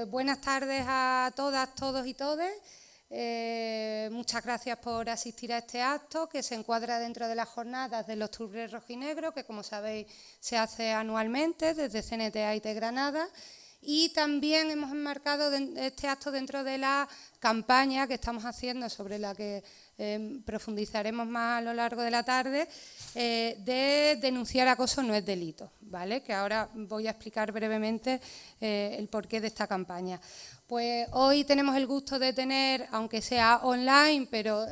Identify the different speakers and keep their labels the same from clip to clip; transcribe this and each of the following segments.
Speaker 1: Buenas tardes a todas, todos y todes. Muchas gracias por asistir a este acto que se encuadra dentro de las jornadas del Octubre Rojinegro, que como sabéis se hace anualmente desde CNT Granada. Y también hemos enmarcado este acto dentro de la campaña que estamos haciendo, sobre la que profundizaremos más a lo largo de la tarde, de denunciar acoso no es delito, ¿vale? Que ahora voy a explicar brevemente el porqué de esta campaña. Pues hoy tenemos el gusto de tener, aunque sea online, pero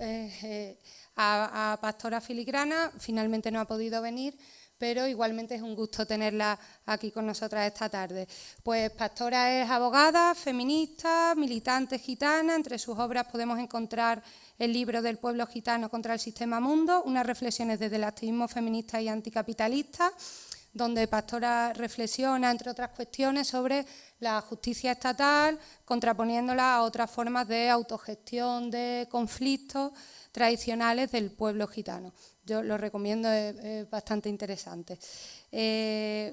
Speaker 1: a Pastora Filigrana. Finalmente no ha podido venir, pero igualmente es un gusto tenerla aquí con nosotras esta tarde. Pues Pastora es abogada, feminista, militante gitana. Entre sus obras podemos encontrar el libro del pueblo gitano contra el sistema mundo, unas reflexiones desde el activismo feminista y anticapitalista, donde Pastora reflexiona, entre otras cuestiones, sobre la justicia estatal, contraponiéndola a otras formas de autogestión de conflictos tradicionales del pueblo gitano. Yo lo recomiendo, es bastante interesante.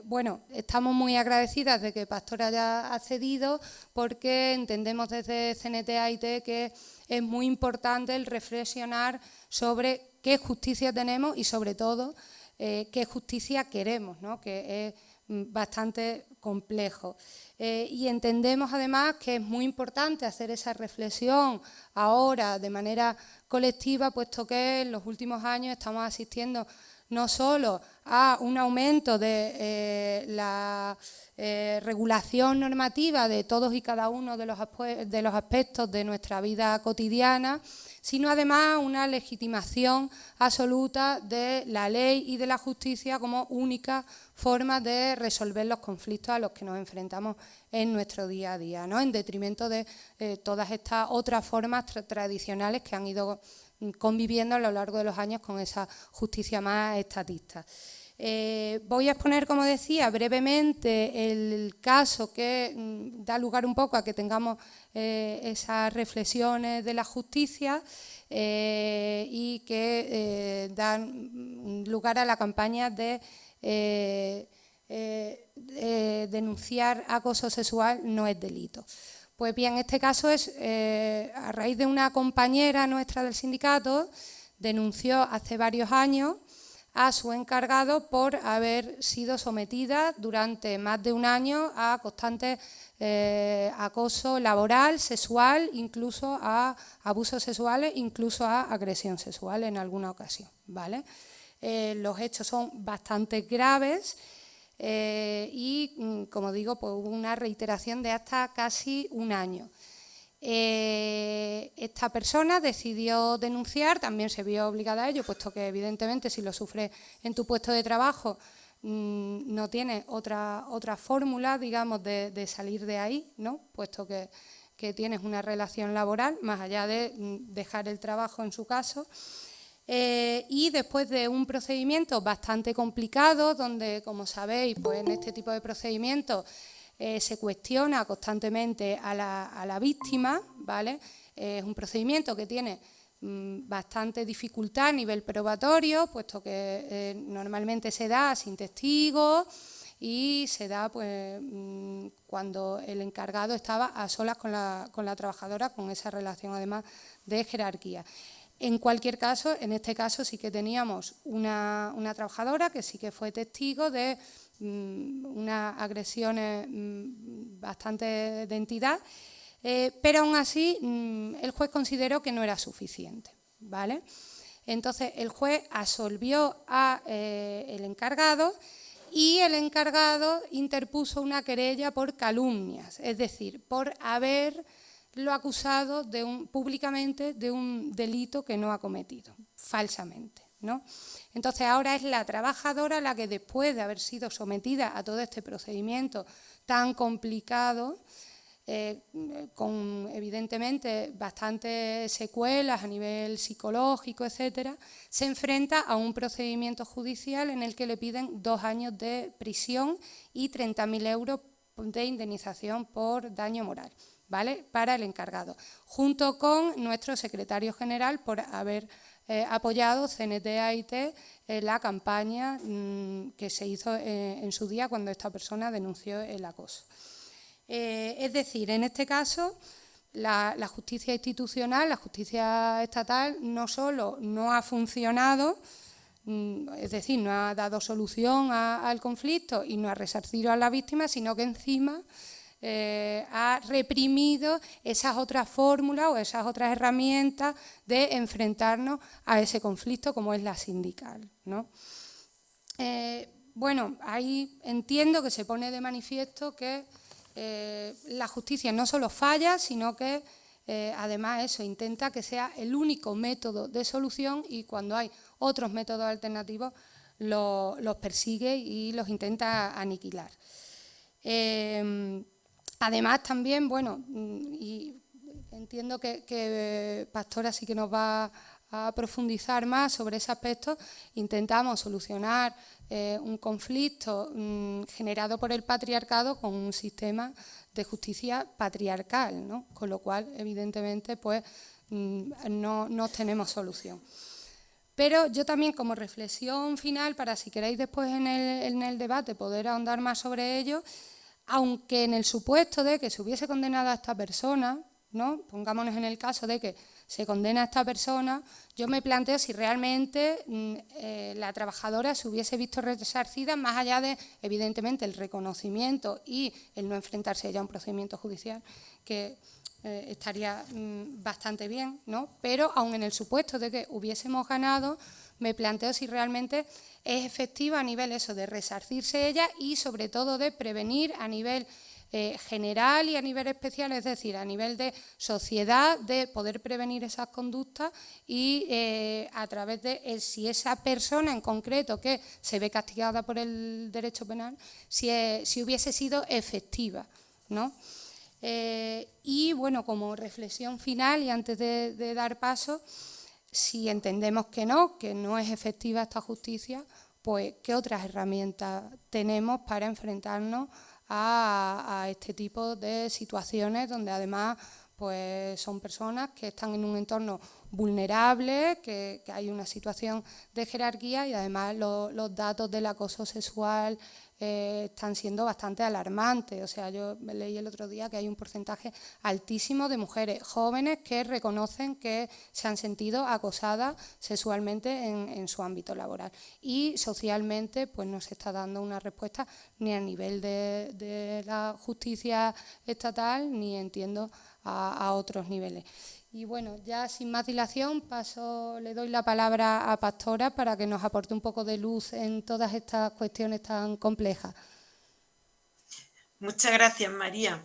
Speaker 1: Bueno, estamos muy agradecidas de que Pastora haya accedido, porque entendemos desde CNT que es muy importante el reflexionar sobre qué justicia tenemos y, sobre todo, qué justicia queremos, ¿no? Que es bastante complejo. Y entendemos además que es muy importante hacer esa reflexión ahora de manera colectiva, puesto que en los últimos años estamos asistiendo no solo a un aumento de la regulación normativa de todos y cada uno de los aspectos de nuestra vida cotidiana, sino además una legitimación absoluta de la ley y de la justicia como única forma de resolver los conflictos a los que nos enfrentamos en nuestro día a día, ¿no? En detrimento de todas estas otras formas tradicionales que han ido conviviendo a lo largo de los años con esa justicia más estatista. Voy a exponer, como decía, brevemente el caso que da lugar un poco a que tengamos esas reflexiones de la justicia y que dan lugar a la campaña de denunciar acoso sexual no es delito. Pues bien, este caso es a raíz de una compañera nuestra del sindicato, denunció hace varios años a su encargado por haber sido sometida durante más de un año a constante acoso laboral, sexual, incluso a abusos sexuales, incluso a agresión sexual en alguna ocasión, ¿vale? Los hechos son bastante graves y, como digo, pues hubo una reiteración de hasta casi un año. Esta persona decidió denunciar, también se vio obligada a ello, puesto que evidentemente si lo sufres en tu puesto de trabajo no tienes otra fórmula, digamos, de salir de ahí, ¿no? Puesto que tienes una relación laboral, más allá de dejar el trabajo en su caso. Y después de un procedimiento bastante complicado, donde, como sabéis, pues en este tipo de procedimientos se cuestiona constantemente a la víctima, ¿vale? Es un procedimiento que tiene bastante dificultad a nivel probatorio, puesto que normalmente se da sin testigos y se da pues, cuando el encargado estaba a solas con la trabajadora, con esa relación además de jerarquía. En cualquier caso, en este caso sí que teníamos una trabajadora que sí que fue testigo de unas agresiones bastante de entidad, pero aún así el juez consideró que no era suficiente, ¿vale? Entonces el juez absolvió al encargado y el encargado interpuso una querella por calumnias, es decir, por haberlo acusado públicamente de un delito que no ha cometido, falsamente, ¿no? Entonces ahora es la trabajadora la que, después de haber sido sometida a todo este procedimiento tan complicado, con evidentemente bastantes secuelas a nivel psicológico, etcétera, se enfrenta a un procedimiento judicial en el que le piden 2 años de prisión y 30.000 euros de indemnización por daño moral, ¿vale? Para el encargado, junto con nuestro secretario general por haber apoyado CNT la campaña que se hizo en su día cuando esta persona denunció el acoso. Es decir, en este caso, la justicia institucional, la justicia estatal, no solo no ha funcionado, es decir, no ha dado solución al conflicto y no ha resarcido a la víctima, sino que encima ha reprimido esas otras fórmulas o esas otras herramientas de enfrentarnos a ese conflicto, como es la sindical, ¿no? Bueno, ahí entiendo que se pone de manifiesto que la justicia no solo falla, sino que además eso intenta que sea el único método de solución, y cuando hay otros métodos alternativos los persigue y los intenta aniquilar. Además también, bueno, y entiendo que Pastora sí que nos va a profundizar más sobre ese aspecto, intentamos solucionar un conflicto generado por el patriarcado con un sistema de justicia patriarcal, ¿no? Con lo cual, evidentemente, pues no tenemos solución. Pero yo también, como reflexión final, para si queréis después en el debate poder ahondar más sobre ello, aunque en el supuesto de que se hubiese condenado a esta persona, ¿no? Pongámonos en el caso de que se condena a esta persona, yo me planteo si realmente la trabajadora se hubiese visto resarcida, más allá de, evidentemente, el reconocimiento y el no enfrentarse ella a un procedimiento judicial, que estaría bastante bien, ¿no? Pero aun en el supuesto de que hubiésemos ganado, me planteo si realmente es efectiva a nivel eso de resarcirse ella y sobre todo de prevenir a nivel general y a nivel especial, es decir, a nivel de sociedad, de poder prevenir esas conductas y a través de si esa persona en concreto que se ve castigada por el derecho penal, si hubiese sido efectiva, ¿no? Y bueno, como reflexión final y antes de dar paso, si entendemos que no es efectiva esta justicia, pues ¿qué otras herramientas tenemos para enfrentarnos a este tipo de situaciones donde además pues son personas que están en un entorno vulnerable, que hay una situación de jerarquía y además los datos del acoso sexual están siendo bastante alarmantes? O sea, yo leí el otro día que hay un porcentaje altísimo de mujeres jóvenes que reconocen que se han sentido acosadas sexualmente en su ámbito laboral. Y socialmente pues no se está dando una respuesta ni a nivel de la justicia estatal, ni entiendo a otros niveles. Y bueno, ya sin más dilación, le doy la palabra a Pastora para que nos aporte un poco de luz en todas estas cuestiones tan complejas.
Speaker 2: Muchas gracias, María.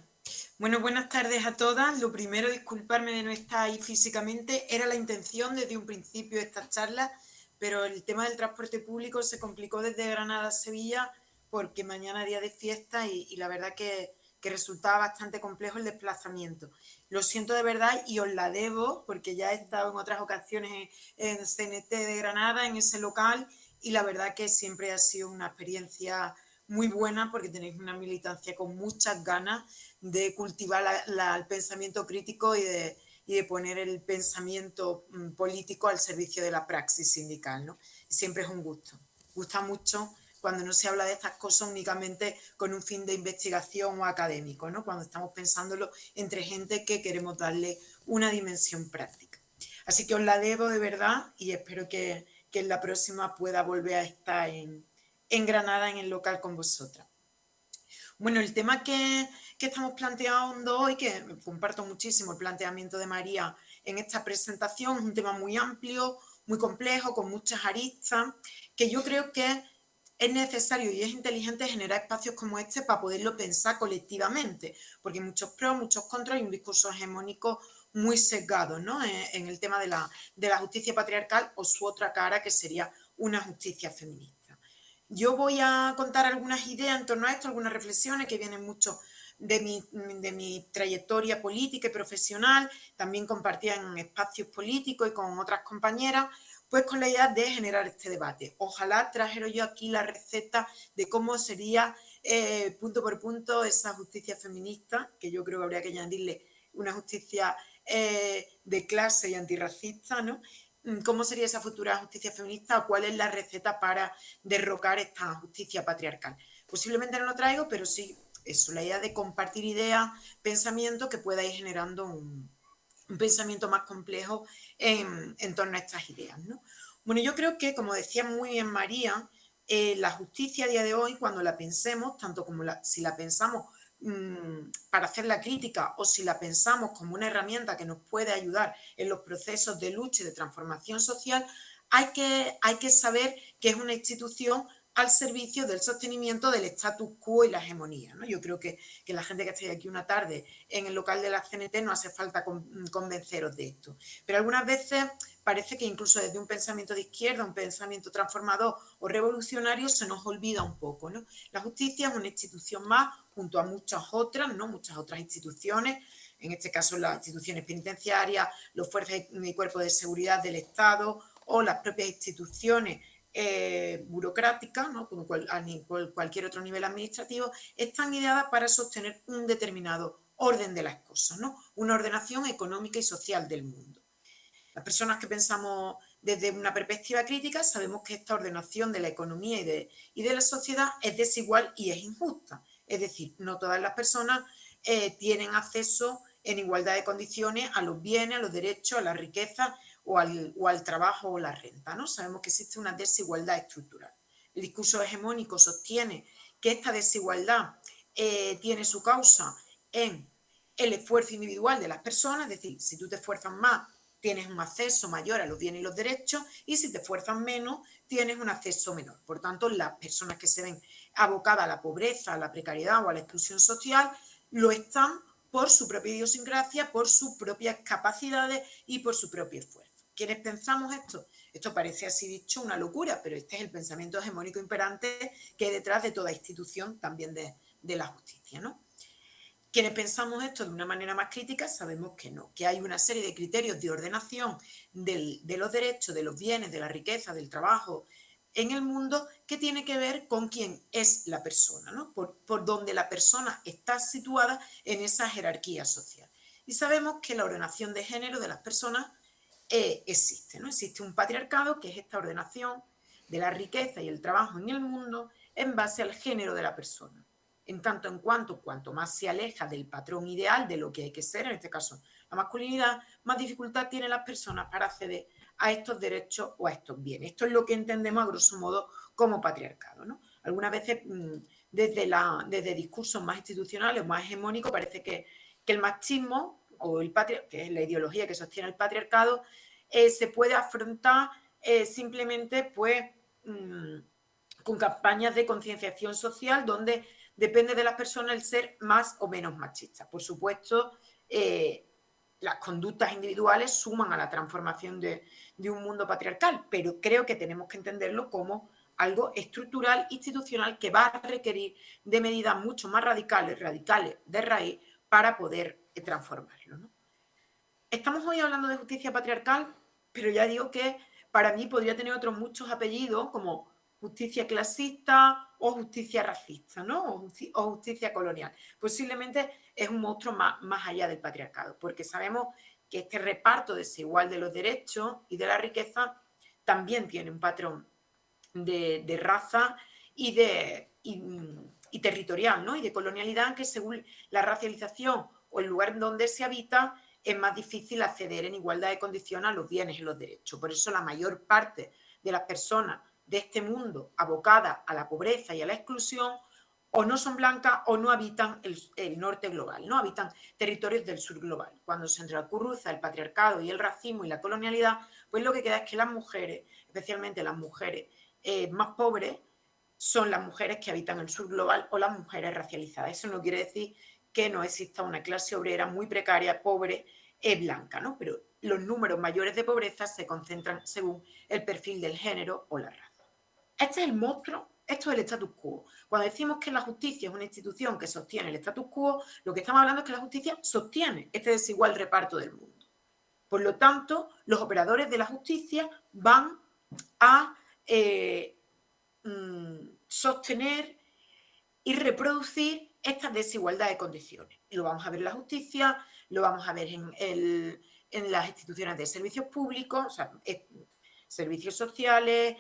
Speaker 2: Bueno, buenas tardes a todas. Lo primero, disculparme de no estar ahí físicamente. Era la intención desde un principio de esta charla, pero el tema del transporte público se complicó desde Granada a Sevilla porque mañana es día de fiesta y la verdad que resultaba bastante complejo el desplazamiento. Lo siento de verdad y os la debo porque ya he estado en otras ocasiones en CNT de Granada, en ese local, y la verdad que siempre ha sido una experiencia muy buena porque tenéis una militancia con muchas ganas de cultivar el pensamiento crítico y de poner el pensamiento político al servicio de la praxis sindical, ¿no? Siempre es un gusto. Gusta mucho cuando no se habla de estas cosas únicamente con un fin de investigación o académico, ¿no? Cuando estamos pensándolo entre gente que queremos darle una dimensión práctica. Así que os la debo de verdad y espero que en la próxima pueda volver a estar en Granada, en el local con vosotras. Bueno, el tema que estamos planteando hoy, que comparto muchísimo el planteamiento de María en esta presentación, es un tema muy amplio, muy complejo, con muchas aristas, que yo creo que es necesario y es inteligente generar espacios como este para poderlo pensar colectivamente, porque hay muchos pros, muchos contras y un discurso hegemónico muy sesgado, ¿no? En el tema de la justicia patriarcal o su otra cara, que sería una justicia feminista. Yo voy a contar algunas ideas en torno a esto, algunas reflexiones que vienen mucho de mi trayectoria política y profesional, también compartida en espacios políticos y con otras compañeras, pues con la idea de generar este debate. Ojalá trajera yo aquí la receta de cómo sería punto por punto esa justicia feminista, que yo creo que habría que añadirle una justicia de clase y antirracista, ¿no? ¿Cómo sería esa futura justicia feminista o cuál es la receta para derrocar esta justicia patriarcal? Posiblemente no lo traigo, pero sí eso, la idea de compartir ideas, pensamientos que pueda ir generando un pensamiento más complejo en torno a estas ideas, ¿no? Bueno, yo creo que, como decía muy bien María, la justicia a día de hoy, cuando la pensemos, tanto como si la pensamos para hacer la crítica o si la pensamos como una herramienta que nos puede ayudar en los procesos de lucha y de transformación social, hay que saber que es una institución al servicio del sostenimiento del status quo y la hegemonía, ¿no? Yo creo que la gente que esté aquí una tarde en el local de la CNT no hace falta convenceros de esto. Pero algunas veces parece que incluso desde un pensamiento de izquierda, un pensamiento transformador o revolucionario, se nos olvida un poco, ¿no? La justicia es una institución más, junto a muchas otras, ¿no? Muchas otras instituciones, en este caso las instituciones penitenciarias, los fuerzas y cuerpos de seguridad del Estado o las propias instituciones burocráticas, ¿no? Como cualquier otro nivel administrativo, están ideadas para sostener un determinado orden de las cosas, ¿no? Una ordenación económica y social del mundo. Las personas que pensamos desde una perspectiva crítica sabemos que esta ordenación de la economía y de la sociedad es desigual y es injusta. Es decir, no todas las personas tienen acceso en igualdad de condiciones a los bienes, a los derechos, a la riqueza o al trabajo o la renta, ¿no? Sabemos que existe una desigualdad estructural. El discurso hegemónico sostiene que esta desigualdad tiene su causa en el esfuerzo individual de las personas, es decir, si tú te esfuerzas más, tienes un acceso mayor a los bienes y los derechos, y si te esfuerzas menos, tienes un acceso menor. Por tanto, las personas que se ven abocadas a la pobreza, a la precariedad o a la exclusión social, lo están por su propia idiosincrasia, por sus propias capacidades y por su propio esfuerzo. ¿Quiénes pensamos esto? Esto parece así dicho una locura, pero este es el pensamiento hegemónico imperante que hay detrás de toda institución también de la justicia, ¿no? Quienes pensamos esto de una manera más crítica sabemos que no, que hay una serie de criterios de ordenación de los derechos, de los bienes, de la riqueza, del trabajo en el mundo que tiene que ver con quién es la persona, ¿no? Por donde la persona está situada en esa jerarquía social. Y sabemos que la ordenación de género de las personas existe, ¿no? Existe un patriarcado que es esta ordenación de la riqueza y el trabajo en el mundo en base al género de la persona. En tanto en cuanto más se aleja del patrón ideal de lo que hay que ser, en este caso la masculinidad, más dificultad tienen las personas para acceder a estos derechos o a estos bienes. Esto es lo que entendemos a grosso modo como patriarcado, ¿no? Algunas veces desde discursos más institucionales o más hegemónicos parece que el machismo o el patriarcado, que es la ideología que sostiene el patriarcado, se puede afrontar simplemente pues con campañas de concienciación social donde depende de las personas el ser más o menos machista. Por supuesto, las conductas individuales suman a la transformación de un mundo patriarcal, pero creo que tenemos que entenderlo como algo estructural, institucional, que va a requerir de medidas mucho más radicales de raíz, para poder transformarlo, ¿no? Estamos hoy hablando de justicia patriarcal, pero ya digo que para mí podría tener otros muchos apellidos, como justicia clasista o justicia racista, ¿no? O justicia colonial. Posiblemente es un monstruo más allá del patriarcado, porque sabemos que este reparto desigual de los derechos y de la riqueza también tiene un patrón de raza y territorial, ¿no? Y de colonialidad, que según la racialización o el lugar donde se habita, es más difícil acceder en igualdad de condiciones a los bienes y los derechos. Por eso la mayor parte de las personas de este mundo abocadas a la pobreza y a la exclusión o no son blancas o no habitan el norte global, no habitan territorios del sur global. Cuando se entrecruza el patriarcado y el racismo y la colonialidad, pues lo que queda es que las mujeres, especialmente las mujeres más pobres, son las mujeres que habitan el sur global o las mujeres racializadas. Eso no quiere decir que no exista una clase obrera muy precaria, pobre, blanca, ¿no? Pero los números mayores de pobreza se concentran según el perfil del género o la raza. Este es el monstruo, esto es el status quo. Cuando decimos que la justicia es una institución que sostiene el status quo, lo que estamos hablando es que la justicia sostiene este desigual reparto del mundo. Por lo tanto, los operadores de la justicia van a sostener y reproducir esta desigualdad de condiciones. Y lo vamos a ver en la justicia, lo vamos a ver en las instituciones de servicios públicos, o sea, servicios sociales,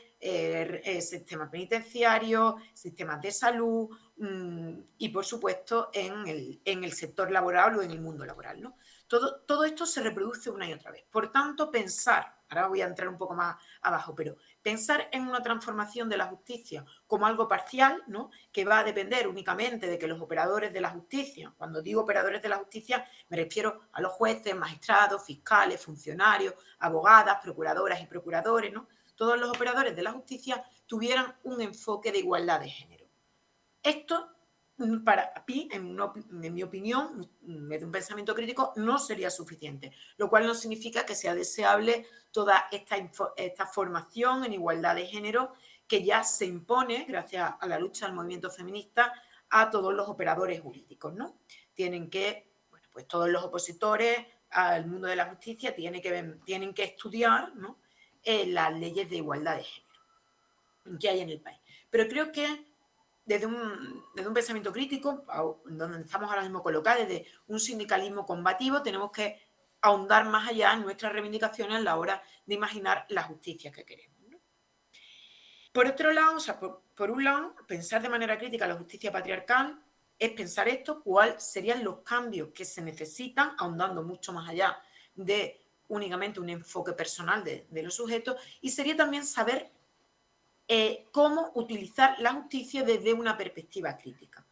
Speaker 2: sistemas penitenciarios, sistemas de salud y, por supuesto, en el sector laboral o en el mundo laboral, ¿no? Todo esto se reproduce una y otra vez. Por tanto, pensar, ahora voy a entrar un poco más abajo, pero pensar en una transformación de la justicia como algo parcial, ¿no? Que va a depender únicamente de que los operadores de la justicia, cuando digo operadores de la justicia me refiero a los jueces, magistrados, fiscales, funcionarios, abogadas, procuradoras y procuradores, ¿no? Todos los operadores de la justicia tuvieran un enfoque de igualdad de género. Esto, para mí, en mi opinión, desde un pensamiento crítico, no sería suficiente, lo cual no significa que sea deseable toda esta formación en igualdad de género que ya se impone, gracias a la lucha del movimiento feminista, a todos los operadores jurídicos, ¿no? Tienen que, bueno, pues todos los opositores al mundo de la justicia tienen que estudiar, ¿no? Las leyes de igualdad de género que hay en el país. Pero creo que desde un pensamiento crítico, donde estamos ahora mismo colocados, desde un sindicalismo combativo, tenemos que ahondar más allá en nuestras reivindicaciones a la hora de imaginar la justicia que queremos, ¿no? Por otro lado, o sea, por un lado, pensar de manera crítica la justicia patriarcal es pensar esto, cuáles serían los cambios que se necesitan, ahondando mucho más allá de únicamente un enfoque personal de los sujetos, y sería también saber cómo utilizar la justicia desde una perspectiva crítica.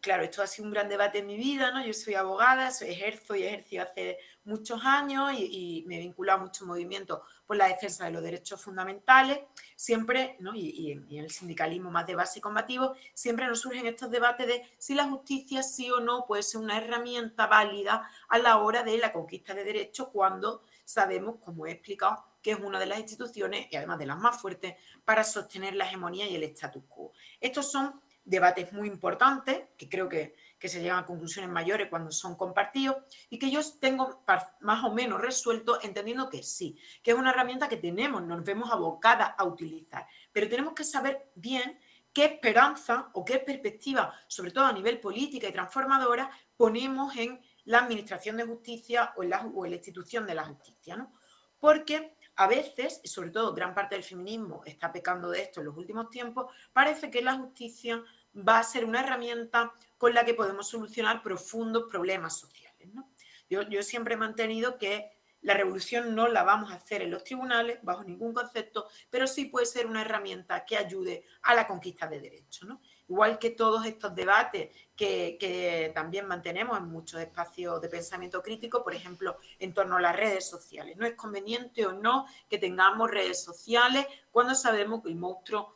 Speaker 2: Claro, esto ha sido un gran debate en mi vida, ¿no? Yo soy abogada, ejerzo y ejercí hace muchos años y me he vinculado a muchos movimientos por la defensa de los derechos fundamentales, siempre, ¿no? Y en el sindicalismo más de base y combativo, siempre nos surgen estos debates de si la justicia sí o no puede ser una herramienta válida a la hora de la conquista de derechos cuando sabemos, como he explicado, que es una de las instituciones, y además de las más fuertes, para sostener la hegemonía y el status quo. Estos son debates muy importantes, que creo que se llegan a conclusiones mayores cuando son compartidos, y que yo tengo más o menos resuelto entendiendo que sí, que es una herramienta que nos vemos abocadas a utilizar, pero tenemos que saber bien qué esperanza o qué perspectiva, sobre todo a nivel política y transformadora, ponemos en la administración de justicia o en la institución de la justicia, ¿no? Porque a veces, y sobre todo gran parte del feminismo está pecando de esto en los últimos tiempos, parece que la justicia va a ser una herramienta con la que podemos solucionar profundos problemas sociales, ¿no? Yo siempre he mantenido que la revolución no la vamos a hacer en los tribunales, bajo ningún concepto, pero sí puede ser una herramienta que ayude a la conquista de derechos, ¿no? Igual que todos estos debates que también mantenemos en muchos espacios de pensamiento crítico, por ejemplo, en torno a las redes sociales. ¿No es conveniente o no que tengamos redes sociales cuando sabemos que el monstruo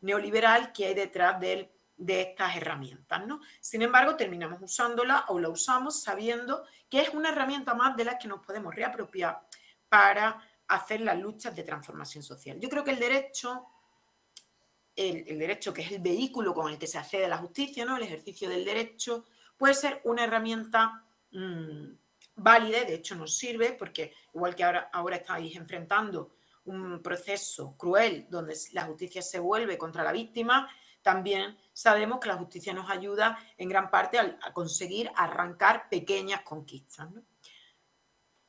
Speaker 2: neoliberal que hay detrás de estas herramientas, ¿no? Sin embargo, terminamos usándola o la usamos sabiendo que es una herramienta más de las que nos podemos reapropiar para hacer las luchas de transformación social. Yo creo que el derecho que es el vehículo con el que se accede a la justicia, ¿no? El ejercicio del derecho, puede ser una herramienta válida, y de hecho nos sirve, porque igual que ahora estáis enfrentando un proceso cruel donde la justicia se vuelve contra la víctima, también sabemos que la justicia nos ayuda en gran parte a conseguir arrancar pequeñas conquistas, ¿no?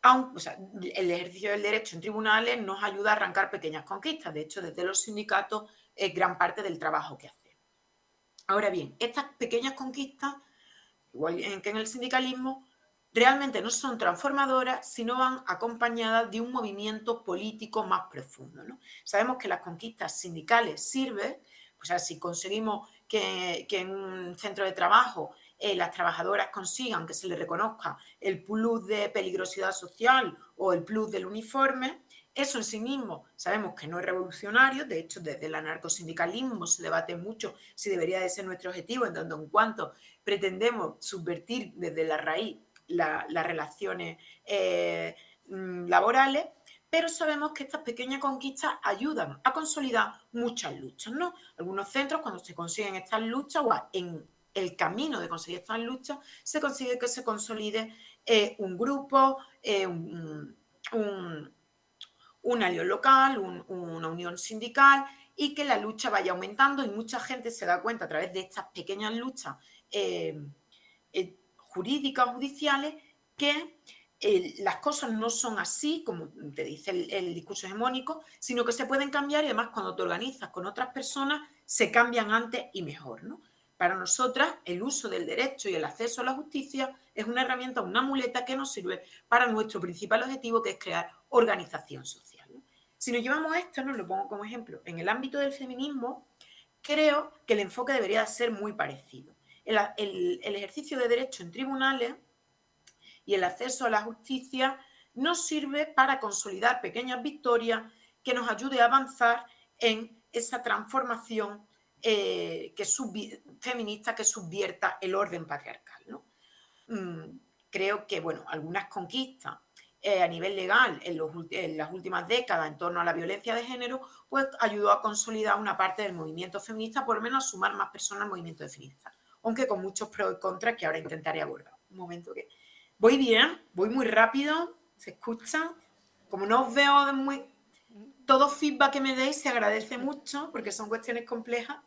Speaker 2: El ejercicio del derecho en tribunales nos ayuda a arrancar pequeñas conquistas. De hecho, desde los sindicatos es gran parte del trabajo que hacemos. Ahora bien, estas pequeñas conquistas, igual que en el sindicalismo, realmente no son transformadoras, sino van acompañadas de un movimiento político más profundo, ¿no? Sabemos que las conquistas sindicales sirven, pues si conseguimos que en un centro de trabajo las trabajadoras consigan que se les reconozca el plus de peligrosidad social o el plus del uniforme, eso en sí mismo sabemos que no es revolucionario. De hecho, desde el anarcosindicalismo se debate mucho si debería de ser nuestro objetivo, en tanto en cuanto pretendemos subvertir desde la raíz las relaciones laborales, pero sabemos que estas pequeñas conquistas ayudan a consolidar muchas luchas, ¿no? Algunos centros, cuando se consiguen estas luchas, o en el camino de conseguir estas luchas, se consigue que se consolide un grupo, una alión local, una unión sindical, y que la lucha vaya aumentando, y mucha gente se da cuenta a través de estas pequeñas luchas jurídicas o judiciales que las cosas no son así, como te dice el discurso hegemónico, sino que se pueden cambiar, y además cuando te organizas con otras personas se cambian antes y mejor, ¿no? Para nosotras, el uso del derecho y el acceso a la justicia es una herramienta, una muleta que nos sirve para nuestro principal objetivo, que es crear organización social, ¿no? Si nos llevamos esto, nos lo pongo como ejemplo, en el ámbito del feminismo, creo que el enfoque debería ser muy parecido. El ejercicio de derecho en tribunales y el acceso a la justicia nos sirve para consolidar pequeñas victorias que nos ayude a avanzar en esa transformación feminista que subvierta el orden patriarcal, ¿no? Creo que, bueno, algunas conquistas a nivel legal en las últimas décadas en torno a la violencia de género, pues ayudó a consolidar una parte del movimiento feminista, por lo menos a sumar más personas al movimiento feminista, aunque con muchos pros y contras que ahora intentaré abordar. Un momento que... Voy bien, voy muy rápido, se escucha. Como no os veo muy... Todo feedback que me deis se agradece mucho porque son cuestiones complejas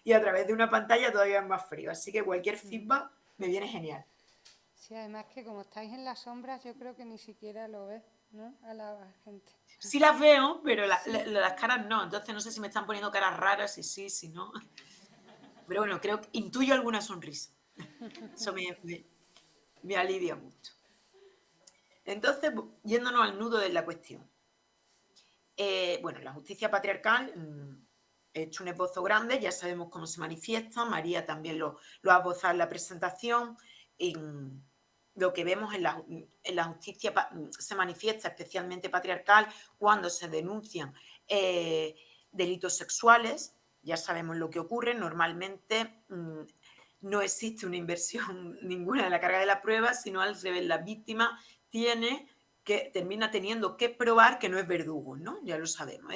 Speaker 2: y a través de una pantalla todavía es más frío. Así que cualquier feedback me viene genial.
Speaker 1: Sí, además que como estáis en las sombras, yo creo que ni siquiera lo ves, ¿no? A la gente.
Speaker 2: Sí las veo, pero las caras no. Entonces no sé si me están poniendo caras raras, si sí, si no. Pero bueno, creo que intuyo alguna sonrisa. Eso me alivia mucho. Entonces, yéndonos al nudo de la cuestión. Bueno, la justicia patriarcal, he hecho un esbozo grande, ya sabemos cómo se manifiesta, María también lo ha esbozado en la presentación. Lo que vemos en la justicia se manifiesta especialmente patriarcal cuando se denuncian delitos sexuales. Ya sabemos lo que ocurre, normalmente no existe una inversión ninguna de la carga de la prueba, sino al revés, la víctima termina teniendo que probar que no es verdugo, ¿no? Ya lo sabemos.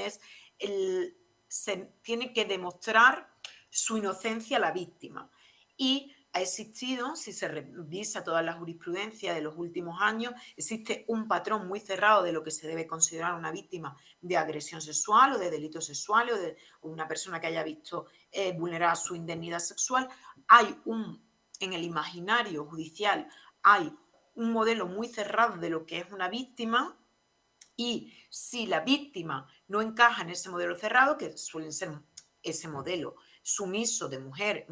Speaker 2: Se tiene que demostrar su inocencia a la víctima. Y ha existido, si se revisa toda la jurisprudencia de los últimos años, existe un patrón muy cerrado de lo que se debe considerar una víctima de agresión sexual o de delito sexual o de una persona que haya visto vulnerar su indemnidad sexual. En el imaginario judicial hay un modelo muy cerrado de lo que es una víctima, y si la víctima no encaja en ese modelo cerrado, que suele ser ese modelo sumiso de mujer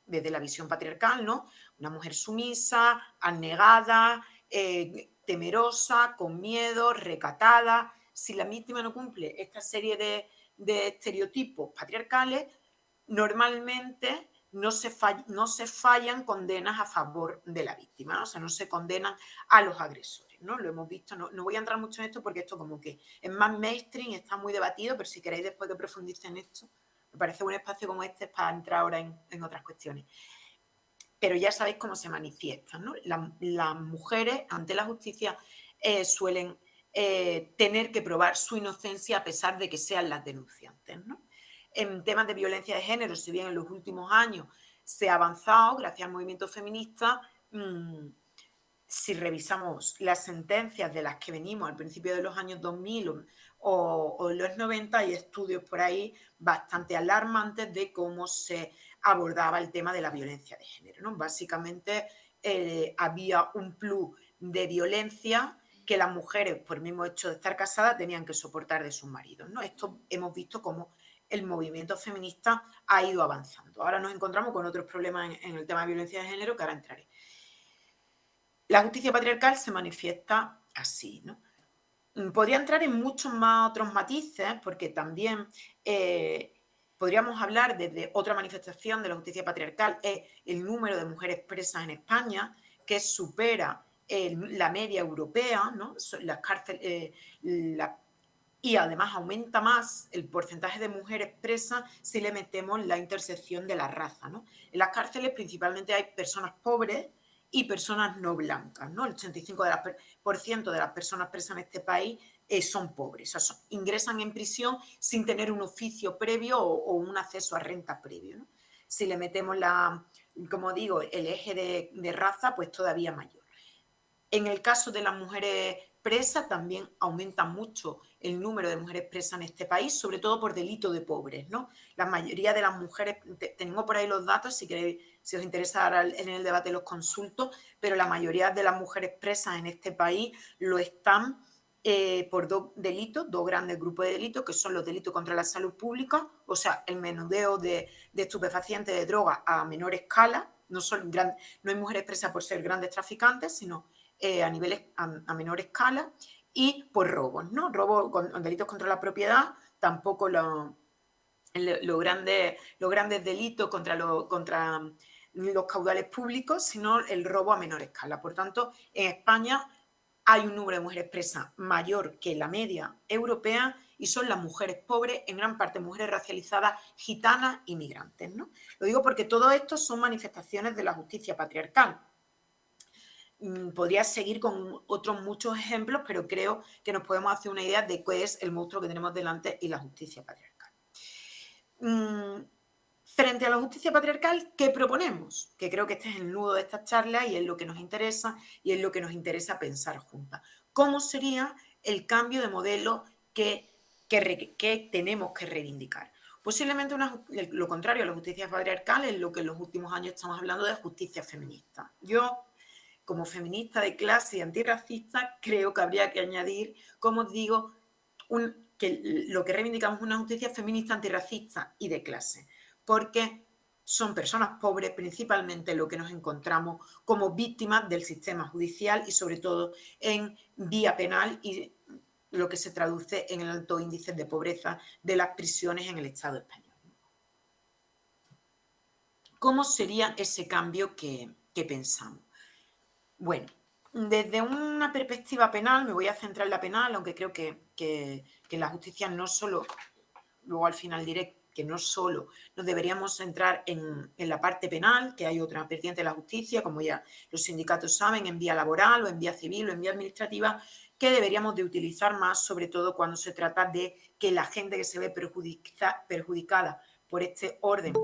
Speaker 2: desde la visión patriarcal, ¿no? Una mujer sumisa, anegada, temerosa, con miedo, recatada. Si la víctima no cumple esta serie de estereotipos patriarcales, normalmente no se fallan condenas a favor de la víctima, ¿no? O sea, no se condenan a los agresores, ¿no? Lo hemos visto, no voy a entrar mucho en esto porque esto como que es más mainstream, está muy debatido, pero si queréis después que profundice en esto, me parece un espacio como este para entrar ahora en otras cuestiones. Pero ya sabéis cómo se manifiestan, ¿no? Las mujeres ante la justicia suelen tener que probar su inocencia a pesar de que sean las denunciantes, ¿no? En temas de violencia de género, si bien en los últimos años se ha avanzado gracias al movimiento feminista, si revisamos las sentencias de las que venimos al principio de los años 2000 o los 90, hay estudios por ahí bastante alarmantes de cómo se abordaba el tema de la violencia de género, ¿no? Básicamente había un plus de violencia que las mujeres, por el mismo hecho de estar casadas, tenían que soportar de sus maridos, ¿no? Esto hemos visto cómo el movimiento feminista ha ido avanzando. Ahora nos encontramos con otros problemas en el tema de violencia de género que ahora entraré. La justicia patriarcal se manifiesta así, ¿no? Podría entrar en muchos más otros matices, porque también podríamos hablar desde otra manifestación de la justicia patriarcal, es el número de mujeres presas en España, que supera la media europea, ¿no? Las cárceles, y además aumenta más el porcentaje de mujeres presas si le metemos la intersección de la raza, ¿no? En las cárceles principalmente hay personas pobres y personas no blancas, ¿no? El 85% de las personas presas en este país son pobres, o sea, ingresan en prisión sin tener un oficio previo o un acceso a renta previo, ¿no? Si le metemos como digo, el eje de raza, pues todavía mayor. En el caso de las mujeres presas también aumenta mucho el número de mujeres presas en este país, sobre todo por delito de pobres, ¿no? La mayoría de las mujeres, tengo por ahí los datos, si queréis, si os interesa ahora en el debate los consulto, pero la mayoría de las mujeres presas en este país lo están por dos delitos, dos grandes grupos de delitos, que son los delitos contra la salud pública, o sea, el menudeo de estupefacientes, de drogas a menor escala. No hay mujeres presas por ser grandes traficantes, sino a menor escala, y por robos, ¿no? Robos con delitos contra la propiedad, tampoco los grandes delitos contra los caudales públicos, sino el robo a menor escala. Por tanto, en España hay un número de mujeres presas mayor que la media europea y son las mujeres pobres, en gran parte mujeres racializadas, gitanas y migrantes, ¿no? Lo digo porque todo esto son manifestaciones de la justicia patriarcal. Podría seguir con otros muchos ejemplos, pero creo que nos podemos hacer una idea de qué es el monstruo que tenemos delante y la justicia patriarcal. Frente a la justicia patriarcal, ¿qué proponemos? Que creo que este es el nudo de esta charla y es lo que nos interesa y es lo que nos interesa pensar juntas. ¿Cómo sería el cambio de modelo que tenemos que reivindicar? Posiblemente lo contrario a la justicia patriarcal es lo que en los últimos años estamos hablando de justicia feminista. Yo, como feminista de clase y antirracista, creo que habría que añadir, como os digo, que lo que reivindicamos es una justicia feminista, antirracista y de clase, porque son personas pobres principalmente lo que nos encontramos como víctimas del sistema judicial y sobre todo en vía penal y lo que se traduce en el alto índice de pobreza de las prisiones en el Estado español. ¿Cómo sería ese cambio que pensamos? Bueno, desde una perspectiva penal, me voy a centrar en la penal, aunque creo que la justicia no solo, luego al final diré que no solo nos deberíamos centrar en la parte penal, que hay otra vertiente de la justicia, como ya los sindicatos saben, en vía laboral o en vía civil o en vía administrativa, que deberíamos de utilizar más, sobre todo cuando se trata de que la gente que se ve perjudicada por este orden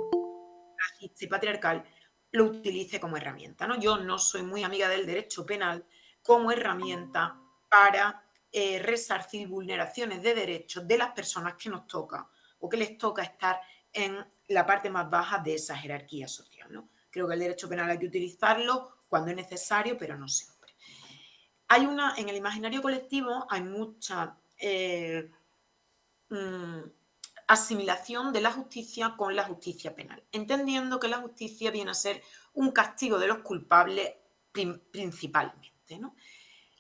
Speaker 2: racista y patriarcal lo utilice como herramienta, ¿no? Yo no soy muy amiga del derecho penal como herramienta para resarcir vulneraciones de derechos de las personas que nos toca o que les toca estar en la parte más baja de esa jerarquía social, ¿no? Creo que el derecho penal hay que utilizarlo cuando es necesario, pero no siempre. En el imaginario colectivo hay mucha asimilación de la justicia con la justicia penal, entendiendo que la justicia viene a ser un castigo de los culpables principalmente, ¿no?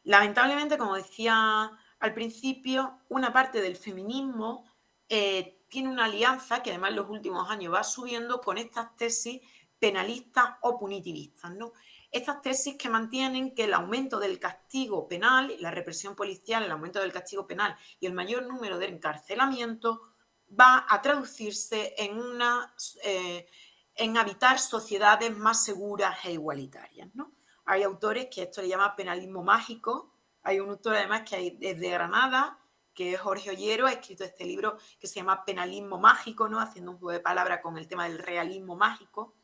Speaker 2: Lamentablemente, como decía al principio, una parte del feminismo tiene una alianza que además en los últimos años va subiendo con estas tesis penalistas o punitivistas, ¿no? Estas tesis que mantienen que el aumento del castigo penal, la represión policial, el aumento del castigo penal y el mayor número de encarcelamientos va a traducirse en habitar sociedades más seguras e igualitarias, ¿no? Hay autores que esto le llama penalismo mágico. Hay un autor además que es de Granada, que es Jorge Ollero, ha escrito este libro que se llama Penalismo mágico, ¿no? Haciendo un juego de palabras con el tema del realismo mágico,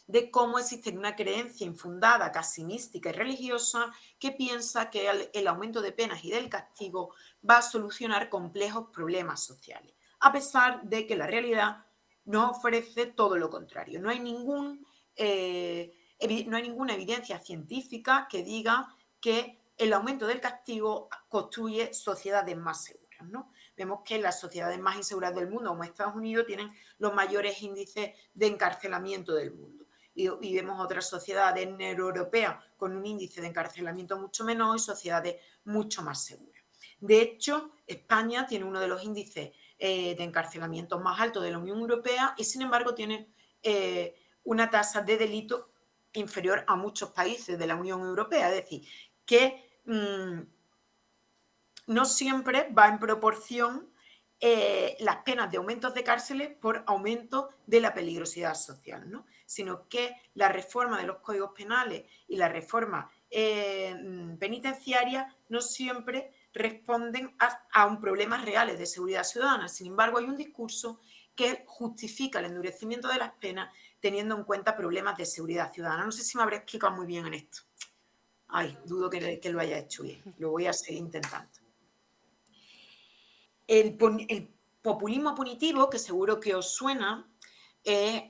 Speaker 2: de cómo existe una creencia infundada, casi mística y religiosa, que piensa que el aumento de penas y del castigo va a solucionar complejos problemas sociales, a pesar de que la realidad nos ofrece todo lo contrario. No hay ninguna evidencia científica que diga que el aumento del castigo construye sociedades más seguras, ¿no? Vemos que las sociedades más inseguras del mundo, como Estados Unidos, tienen los mayores índices de encarcelamiento del mundo. Y vemos otras sociedades neuroeuropeas con un índice de encarcelamiento mucho menor y sociedades mucho más seguras. De hecho, España tiene uno de los índices de encarcelamiento más altos de la Unión Europea y, sin embargo, tiene una tasa de delito inferior a muchos países de la Unión Europea. Es decir, que no siempre va en proporción las penas de aumentos de cárceles por aumento de la peligrosidad social, ¿no? Sino que la reforma de los códigos penales y la reforma penitenciaria no siempre responden a un problemas reales de seguridad ciudadana. Sin embargo, hay un discurso que justifica el endurecimiento de las penas teniendo en cuenta problemas de seguridad ciudadana. No sé si me habré explicado muy bien en esto. Ay, dudo que lo haya hecho bien. Lo voy a seguir intentando. El populismo punitivo, que seguro que os suena, es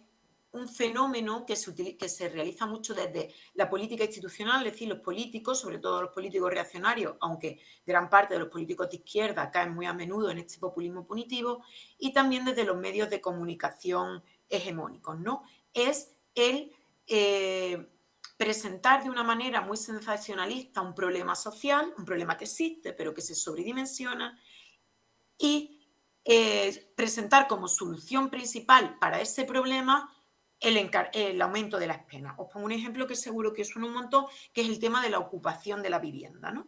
Speaker 2: un fenómeno que se realiza mucho desde la política institucional, es decir, los políticos, sobre todo los políticos reaccionarios, aunque gran parte de los políticos de izquierda caen muy a menudo en este populismo punitivo, y también desde los medios de comunicación hegemónicos, ¿no? Es el presentar de una manera muy sensacionalista un problema social, un problema que existe, pero que se sobredimensiona, y presentar como solución principal para ese problema el aumento de las penas. Os pongo un ejemplo que seguro que os suena un montón, que es el tema de la ocupación de la vivienda, ¿no?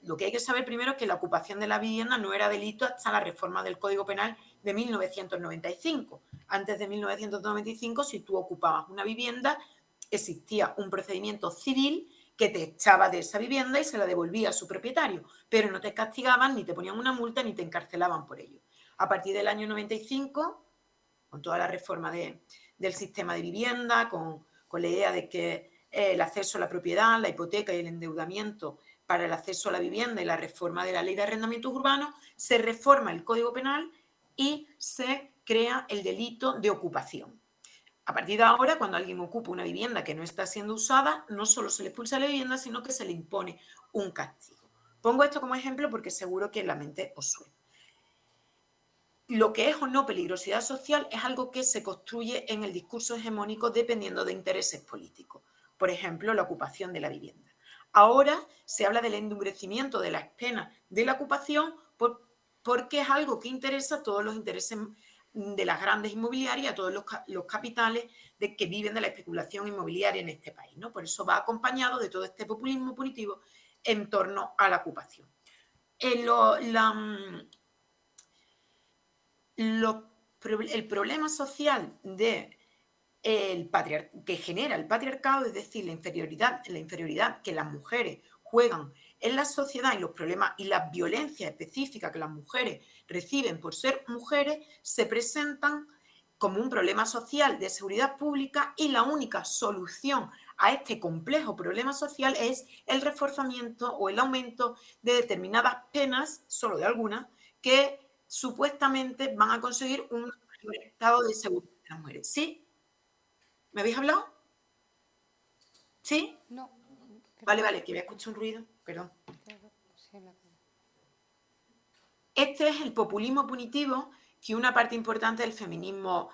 Speaker 2: Lo que hay que saber primero es que la ocupación de la vivienda no era delito hasta la reforma del Código Penal de 1995. Antes de 1995, si tú ocupabas una vivienda, existía un procedimiento civil que te echaba de esa vivienda y se la devolvía a su propietario, pero no te castigaban, ni te ponían una multa, ni te encarcelaban por ello. A partir del año 95, con toda la reforma del sistema de vivienda, con la idea de que el acceso a la propiedad, la hipoteca y el endeudamiento para el acceso a la vivienda y la reforma de la ley de arrendamientos urbanos, se reforma el Código Penal y se crea el delito de ocupación. A partir de ahora, cuando alguien ocupa una vivienda que no está siendo usada, no solo se le expulsa de la vivienda, sino que se le impone un castigo. Pongo esto como ejemplo porque seguro que en la mente os suena. Lo que es o no peligrosidad social es algo que se construye en el discurso hegemónico dependiendo de intereses políticos. Por ejemplo, la ocupación de la vivienda. Ahora se habla del endurecimiento de las penas de la ocupación porque es algo que interesa a todos los intereses de las grandes inmobiliarias, a todos los capitales que viven de la especulación inmobiliaria en este país, ¿no? Por eso va acompañado de todo este populismo punitivo en torno a la ocupación. El problema social que genera el patriarcado, es decir, la inferioridad que las mujeres juegan en la sociedad y los problemas y las violencias específicas que las mujeres reciben por ser mujeres, se presentan como un problema social de seguridad pública, y la única solución a este complejo problema social es el reforzamiento o el aumento de determinadas penas, solo de algunas, que supuestamente van a conseguir un estado de seguridad de las mujeres. ¿Sí? ¿Me habéis hablado? ¿Sí?
Speaker 1: No,
Speaker 2: Vale,
Speaker 1: creo,
Speaker 2: vale, que había escuchado un ruido, perdón.
Speaker 1: claro, sí,
Speaker 2: Este es el populismo punitivo que una parte importante del feminismo,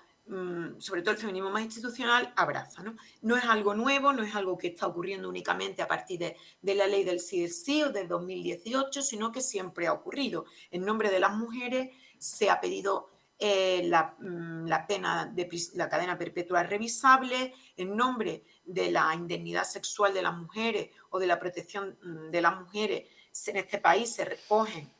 Speaker 2: sobre todo el feminismo más institucional, abraza, ¿no? No es algo nuevo, no es algo que está ocurriendo únicamente a partir de la ley del sí es sí o del 2018, sino que siempre ha ocurrido. En nombre de las mujeres se ha pedido la pena de la cadena perpetua revisable, en nombre de la indemnidad sexual de las mujeres o de la protección de las mujeres. En este país se recogen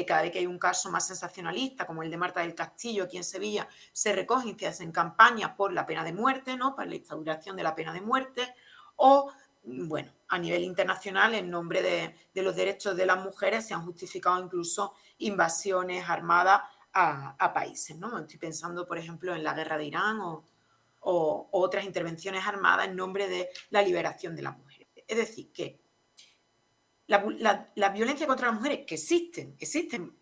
Speaker 2: cada vez que hay un caso más sensacionalista, como el de Marta del Castillo aquí en Sevilla, se recogen y se hacen campañas por la pena de muerte, ¿no? Para la instauración de la pena de muerte, o, bueno, a nivel internacional, en nombre de los derechos de las mujeres, se han justificado incluso invasiones armadas a países, ¿no? Estoy pensando, por ejemplo, en la guerra de Irán o otras intervenciones armadas en nombre de la liberación de las mujeres. Es decir, que la violencia contra las mujeres, que existen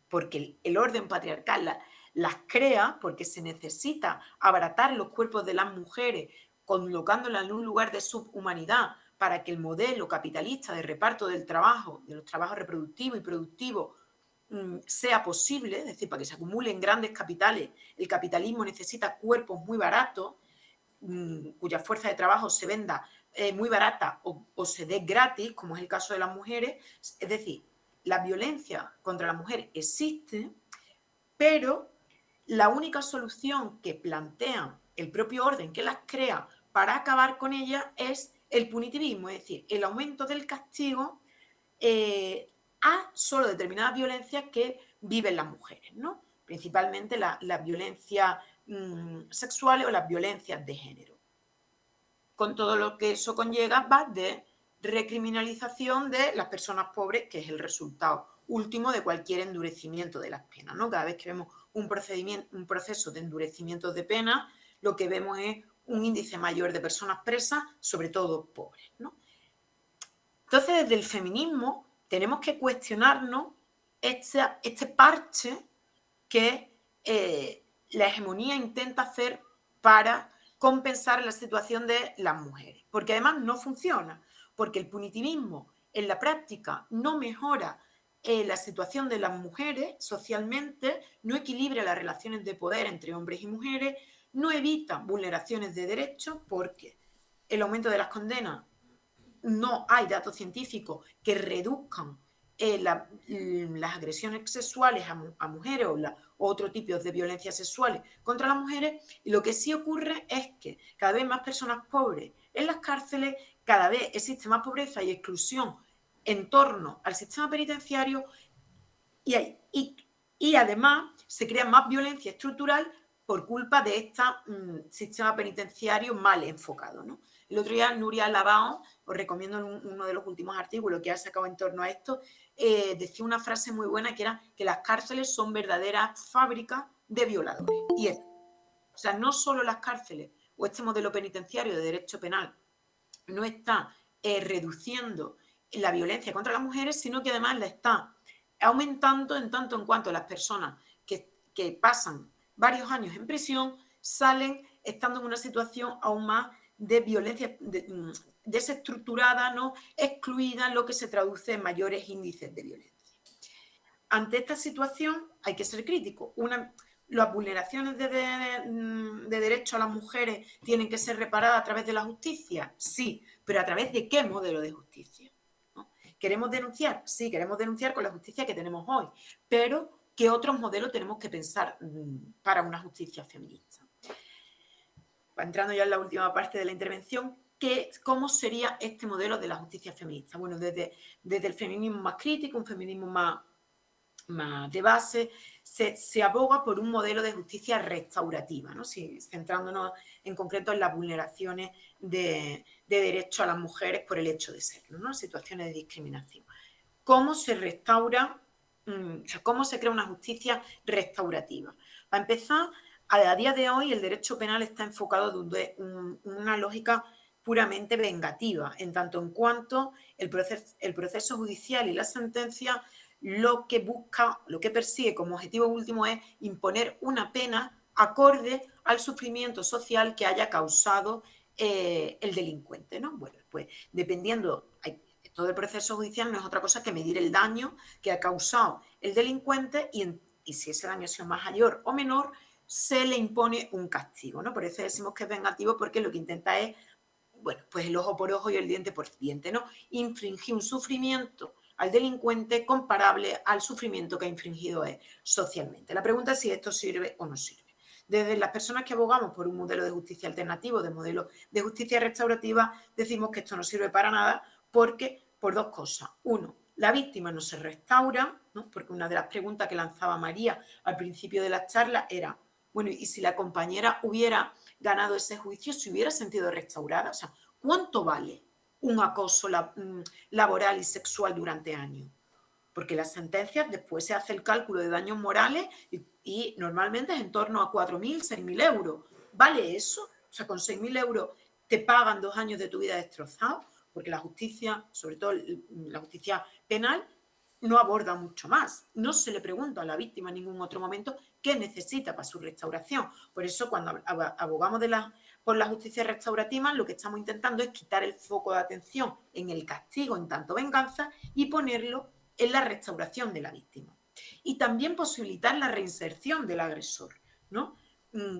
Speaker 2: porque el orden patriarcal las crea, porque se necesita abaratar los cuerpos de las mujeres, colocándolas en un lugar de subhumanidad, para que el modelo capitalista de reparto del trabajo, de los trabajos reproductivos y productivos, sea posible, es decir, para que se acumulen grandes capitales. El capitalismo necesita cuerpos muy baratos, cuya fuerza de trabajo se venda muy barata o se dé gratis, como es el caso de las mujeres. Es decir, la violencia contra la mujer existe, pero la única solución que plantea el propio orden que las crea para acabar con ella es el punitivismo, es decir, el aumento del castigo a solo determinadas violencias que viven las mujeres, ¿no? Principalmente las violencias sexuales o las violencias de género. Con todo lo que eso conlleva, va de recriminalización de las personas pobres, que es el resultado último de cualquier endurecimiento de las penas, ¿no? Cada vez que vemos un proceso de endurecimiento de penas, lo que vemos es un índice mayor de personas presas, sobre todo pobres, ¿no? Entonces, desde el feminismo tenemos que cuestionarnos este parche que la hegemonía intenta hacer para compensar la situación de las mujeres, porque además no funciona, porque el punitivismo en la práctica no mejora la situación de las mujeres socialmente, no equilibra las relaciones de poder entre hombres y mujeres, no evita vulneraciones de derechos, porque el aumento de las condenas, no hay datos científicos que reduzcan las agresiones sexuales a mujeres o otro tipo de violencias sexuales contra las mujeres, y lo que sí ocurre es que cada vez más personas pobres en las cárceles, cada vez existe más pobreza y exclusión en torno al sistema penitenciario y además se crea más violencia estructural por culpa de este sistema penitenciario mal enfocado, ¿no? El otro día Nuria Labao, os recomiendo uno de los últimos artículos que ha sacado en torno a esto, decía una frase muy buena que era que las cárceles son verdaderas fábricas de violadores. Y es, o sea, no solo las cárceles o este modelo penitenciario de derecho penal no está reduciendo la violencia contra las mujeres, sino que además la está aumentando en tanto en cuanto las personas que pasan varios años en prisión salen estando en una situación aún más de violencia desestructurada, ¿no? Excluida, lo que se traduce en mayores índices de violencia. Ante esta situación hay que ser crítico. Las vulneraciones de derechos a las mujeres tienen que ser reparadas a través de la justicia, sí, pero ¿a través de qué modelo de justicia? ¿No? ¿Queremos denunciar? Sí, queremos denunciar con la justicia que tenemos hoy, pero ¿qué otros modelos tenemos que pensar para una justicia feminista? Entrando ya en la última parte de la intervención, ¿cómo sería este modelo de la justicia feminista? Bueno, desde el feminismo más crítico, un feminismo más de base, se aboga por un modelo de justicia restaurativa, ¿no? Centrándonos en concreto en las vulneraciones de derechos a las mujeres por el hecho de serlo, ¿no? Situaciones de discriminación. ¿Cómo se restaura? O sea, ¿cómo se crea una justicia restaurativa? Para empezar, a día de hoy el derecho penal está enfocado desde una lógica puramente vengativa, en tanto en cuanto el proceso judicial y la sentencia lo que busca, lo que persigue como objetivo último es imponer una pena acorde al sufrimiento social que haya causado el delincuente, ¿no? Bueno, pues dependiendo, todo el proceso judicial no es otra cosa que medir el daño que ha causado el delincuente y si ese daño ha sido mayor o menor, se le impone un castigo, ¿no? Por eso decimos que es vengativo, porque lo que intenta es, bueno, pues el ojo por ojo y el diente por diente, ¿no? Infringir un sufrimiento al delincuente comparable al sufrimiento que ha infringido él socialmente. La pregunta es si esto sirve o no sirve. Desde las personas que abogamos por un modelo de justicia alternativo, de modelo de justicia restaurativa, decimos que esto no sirve para nada porque, por dos cosas. Uno, la víctima no se restaura, ¿no? Porque una de las preguntas que lanzaba María al principio de la charla era, bueno, ¿y si la compañera hubiera ganado ese juicio, se hubiera sentido restaurada? O sea, ¿cuánto vale un acoso laboral y sexual durante años? Porque las sentencias, después se hace el cálculo de daños morales y normalmente es en torno a 4.000, 6.000 euros. ¿Vale eso? O sea, con 6.000 euros te pagan 2 años de tu vida destrozados, porque la justicia, sobre todo la justicia penal, no aborda mucho más. No se le pregunta a la víctima en ningún otro momento qué necesita para su restauración. Por eso, cuando abogamos por la justicia restaurativa, lo que estamos intentando es quitar el foco de atención en el castigo en tanto venganza y ponerlo en la restauración de la víctima. Y también posibilitar la reinserción del agresor, ¿no?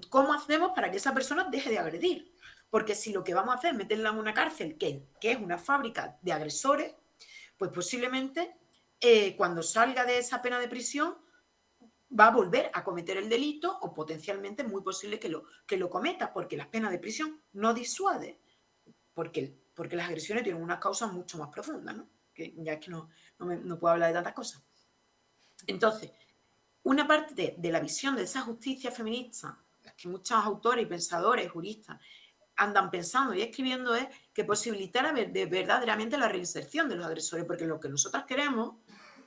Speaker 2: ¿Cómo hacemos para que esa persona deje de agredir? Porque si lo que vamos a hacer es meterla en una cárcel que es una fábrica de agresores, pues posiblemente cuando salga de esa pena de prisión va a volver a cometer el delito o potencialmente es muy posible que lo cometa, porque las penas de prisión no disuade, porque las agresiones tienen unas causas mucho más profundas, ¿no? Que ya es que no puedo hablar de tantas cosas. Entonces, una parte de la visión de esa justicia feminista, que muchos autores y pensadores, juristas, andan pensando y escribiendo, es que posibilitara verdaderamente la reinserción de los agresores, porque lo que nosotras queremos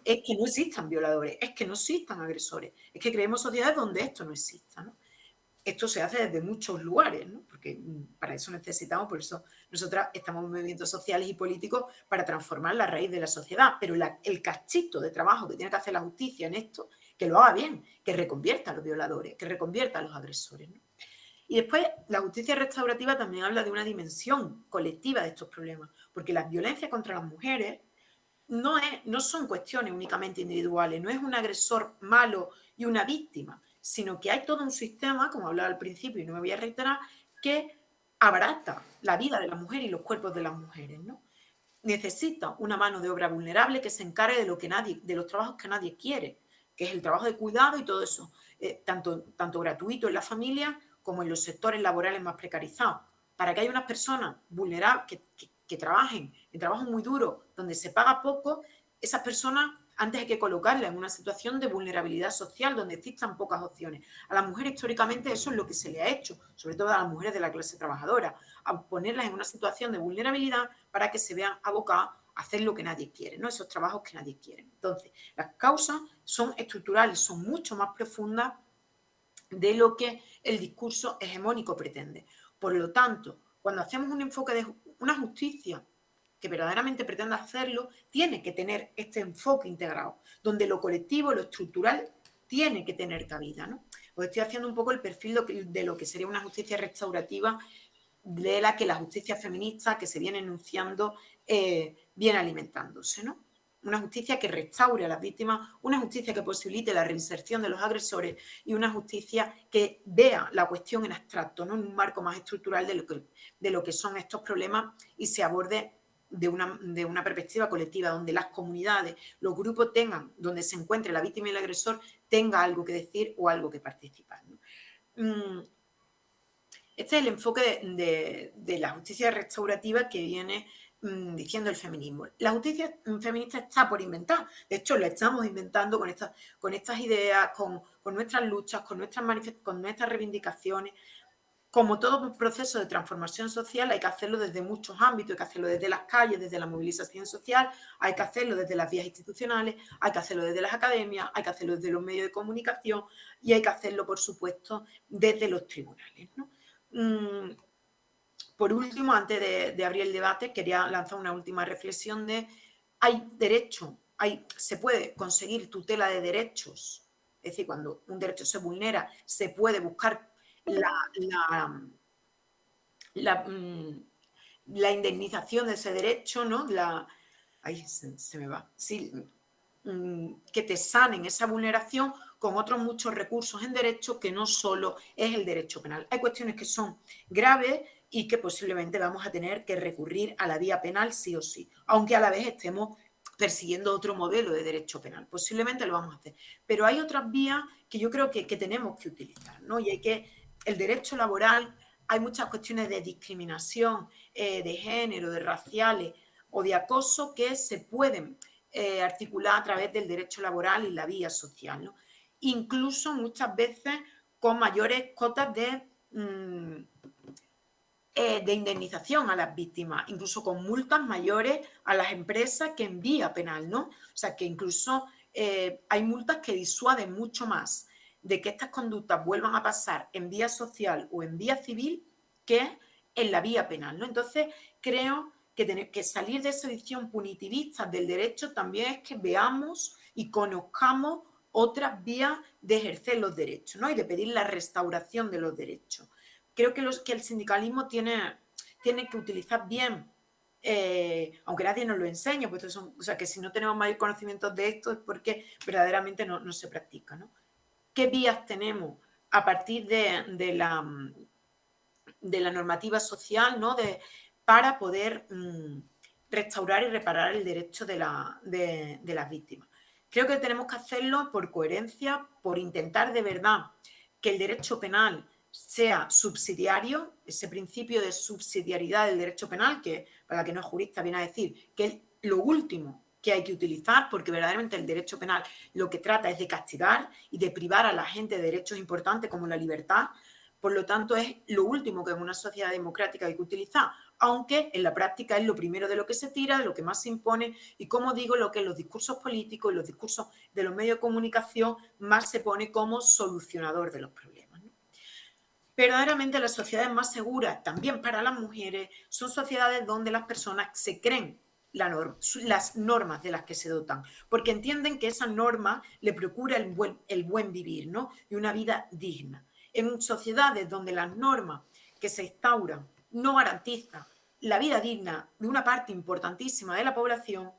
Speaker 2: es que no existan violadores, es que no existan agresores, es que creemos sociedades donde esto no exista, ¿no? Esto se hace desde muchos lugares, ¿no? Porque para eso necesitamos, por eso nosotras estamos en movimientos sociales y políticos para transformar la raíz de la sociedad, pero el cachito de trabajo que tiene que hacer la justicia en esto, que lo haga bien, que reconvierta a los violadores, que reconvierta a los agresores, ¿no? Y después, la justicia restaurativa también habla de una dimensión colectiva de estos problemas, porque las violencias contra las mujeres no son cuestiones únicamente individuales, no es un agresor malo y una víctima, sino que hay todo un sistema, como hablaba al principio y no me voy a reiterar, que abarata la vida de la mujer y los cuerpos de las mujeres, ¿no? Necesita una mano de obra vulnerable que se encargue de los trabajos que nadie quiere, que es el trabajo de cuidado y todo eso, tanto gratuito en la familia como en los sectores laborales más precarizados, para que haya unas personas vulnerables que trabajen en trabajos muy duros, donde se paga poco, esas personas antes hay que colocarlas en una situación de vulnerabilidad social donde existan pocas opciones. A las mujeres históricamente eso es lo que se le ha hecho, sobre todo a las mujeres de la clase trabajadora, a ponerlas en una situación de vulnerabilidad para que se vean abocadas a hacer lo que nadie quiere, ¿no? Esos trabajos que nadie quiere. Entonces, las causas son estructurales, son mucho más profundas de lo que el discurso hegemónico pretende. Por lo tanto, cuando hacemos un enfoque de una justicia que verdaderamente pretenda hacerlo, tiene que tener este enfoque integrado, donde lo colectivo, lo estructural, tiene que tener cabida, ¿no? Os estoy haciendo un poco el perfil de lo que sería una justicia restaurativa, de la que la justicia feminista que se viene enunciando viene alimentándose, ¿no? Una justicia que restaure a las víctimas, una justicia que posibilite la reinserción de los agresores y una justicia que vea la cuestión en abstracto, ¿no? En un marco más estructural de lo que son estos problemas y se aborde de una perspectiva colectiva, donde las comunidades, los grupos tengan, donde se encuentre la víctima y el agresor, tenga algo que decir o algo que participar, ¿no? Este es el enfoque de la justicia restaurativa que viene diciendo el feminismo. La justicia feminista está por inventar, de hecho la estamos inventando con estas ideas, con nuestras luchas, con nuestras reivindicaciones. Como todo proceso de transformación social hay que hacerlo desde muchos ámbitos, hay que hacerlo desde las calles, desde la movilización social, hay que hacerlo desde las vías institucionales, hay que hacerlo desde las academias, hay que hacerlo desde los medios de comunicación y hay que hacerlo, por supuesto, desde los tribunales, ¿no? Por último, antes de abrir el debate, quería lanzar una última reflexión de hay derecho, se puede conseguir tutela de derechos, es decir, cuando un derecho se vulnera, se puede buscar la indemnización de ese derecho, ¿no? Se me va. Sí, que te sanen esa vulneración con otros muchos recursos en derecho que no solo es el derecho penal. Hay cuestiones que son graves y que posiblemente vamos a tener que recurrir a la vía penal sí o sí, aunque a la vez estemos persiguiendo otro modelo de derecho penal. Posiblemente lo vamos a hacer. Pero hay otras vías que yo creo que tenemos que utilizar, ¿no? Y el derecho laboral, hay muchas cuestiones de discriminación, de género, de raciales o de acoso que se pueden articular a través del derecho laboral y la vía social, ¿no? Incluso muchas veces con mayores cotas de indemnización a las víctimas, incluso con multas mayores a las empresas que en vía penal, ¿no? O sea, que incluso hay multas que disuaden mucho más de que estas conductas vuelvan a pasar en vía social o en vía civil que en la vía penal, ¿no? Entonces, creo que salir de esa visión punitivista del derecho también es que veamos y conozcamos otras vías de ejercer los derechos, ¿no? Y de pedir la restauración de los derechos. Creo que el sindicalismo tiene que utilizar bien, aunque nadie nos lo enseña, pues o sea, que si no tenemos mayor conocimiento de esto es porque verdaderamente no se practica, ¿no? ¿Qué vías tenemos a partir de la normativa social, ¿no? Para poder restaurar y reparar el derecho de las víctimas? Creo que tenemos que hacerlo por coherencia, por intentar de verdad que el derecho penal sea subsidiario, ese principio de subsidiariedad del derecho penal, que para la que no es jurista viene a decir que es lo último que hay que utilizar, porque verdaderamente el derecho penal lo que trata es de castigar y de privar a la gente de derechos importantes como la libertad. Por lo tanto, es lo último que en una sociedad democrática hay que utilizar, aunque en la práctica es lo primero de lo que se tira, de lo que más se impone y, como digo, lo que en los discursos políticos y los discursos de los medios de comunicación más se pone como solucionador de los problemas, ¿no? Verdaderamente las sociedades más seguras, también para las mujeres, son sociedades donde las personas se creen las normas de las que se dotan, porque entienden que esas normas le procura el buen vivir, ¿no? Y una vida digna. En sociedades donde las normas que se instauran no garantizan la vida digna de una parte importantísima de la población,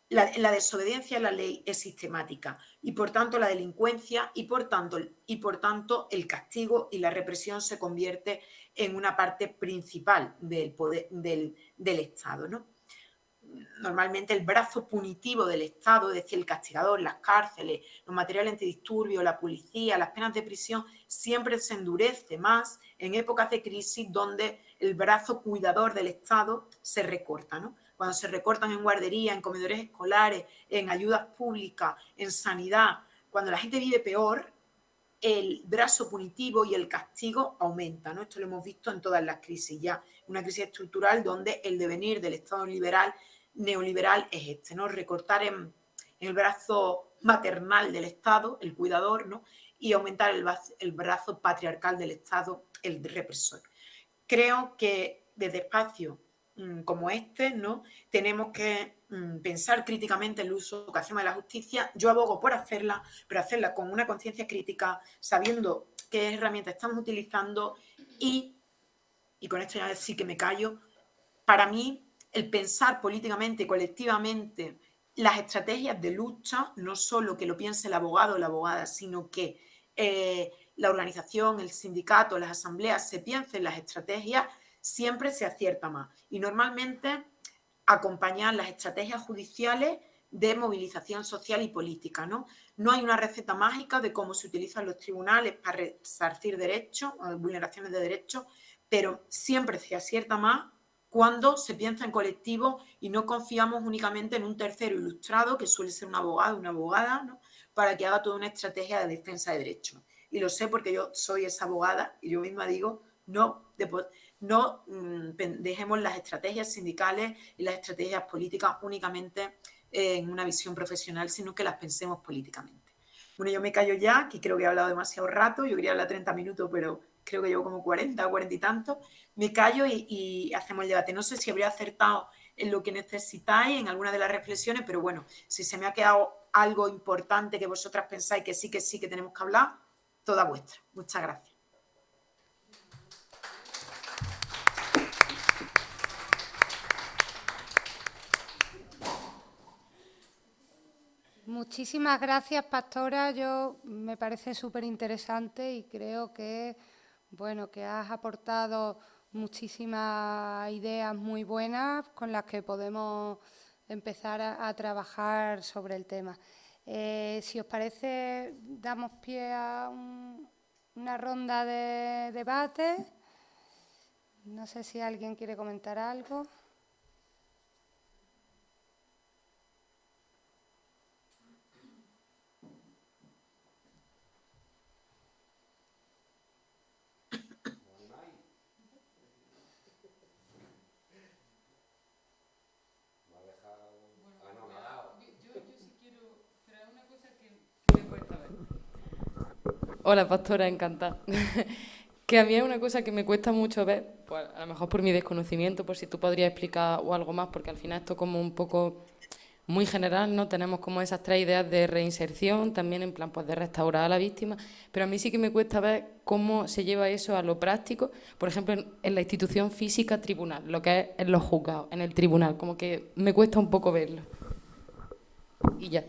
Speaker 2: la desobediencia a la ley es sistemática y por tanto la delincuencia y por tanto el castigo y la represión se convierte en una parte principal del poder del Estado, ¿no? Normalmente el brazo punitivo del Estado, es decir, el castigador, las cárceles, los materiales antidisturbios, la policía, las penas de prisión, siempre se endurece más en épocas de crisis donde el brazo cuidador del Estado se recorta, ¿no? Cuando se recortan en guarderías, en comedores escolares, en ayudas públicas, en sanidad, cuando la gente vive peor, el brazo punitivo y el castigo aumenta, ¿no? Esto lo hemos visto en todas las crisis ya, una crisis estructural donde el devenir del Estado neoliberal es este, ¿no? Recortar en el brazo maternal del Estado, el cuidador, ¿no? Y aumentar el brazo patriarcal del Estado, el represor. Creo que desde espacios como este, ¿no? Tenemos que pensar críticamente el uso que hacemos de la justicia. Yo abogo por hacerla, pero hacerla con una conciencia crítica, sabiendo qué herramientas estamos utilizando y con esto ya sí que me callo, para mí el pensar políticamente y colectivamente las estrategias de lucha, no solo que lo piense el abogado o la abogada, sino que la organización, el sindicato, las asambleas se piensen las estrategias, siempre se acierta más. Y normalmente acompañar las estrategias judiciales de movilización social y política, ¿no? No hay una receta mágica de cómo se utilizan los tribunales para resarcir derechos, vulneraciones de derechos, pero siempre se acierta más cuando se piensa en colectivo y no confiamos únicamente en un tercero ilustrado, que suele ser un abogado o una abogada, ¿no? Para que haga toda una estrategia de defensa de derechos. Y lo sé porque yo soy esa abogada y yo misma digo, no dejemos las estrategias sindicales y las estrategias políticas únicamente en una visión profesional, sino que las pensemos políticamente. Bueno, yo me callo ya, que creo que he hablado demasiado rato, yo quería hablar 30 minutos, pero creo que llevo como 40 o 40 y tantos. Me callo y hacemos el debate. No sé si habría acertado en lo que necesitáis, en alguna de las reflexiones, pero bueno, si se me ha quedado algo importante que vosotras pensáis que sí, que tenemos que hablar, toda vuestra. Muchas gracias.
Speaker 1: Muchísimas gracias, Pastora. Me parece súper interesante y creo que, bueno, que has aportado muchísimas ideas muy buenas con las que podemos empezar a trabajar sobre el tema. Si os parece, damos pie a una ronda de debate. No sé si alguien quiere comentar algo.
Speaker 3: Hola, Pastora, encantada. Que a mí es una cosa que me cuesta mucho ver, pues a lo mejor por mi desconocimiento, por si tú podrías explicar o algo más, porque al final esto como un poco muy general, ¿no? Tenemos como esas tres ideas de reinserción, también en plan pues de restaurar a la víctima, pero a mí sí que me cuesta ver cómo se lleva eso a lo práctico, por ejemplo, en la institución física tribunal, lo que es en los juzgados, en el tribunal, como que me cuesta un poco verlo. Y ya.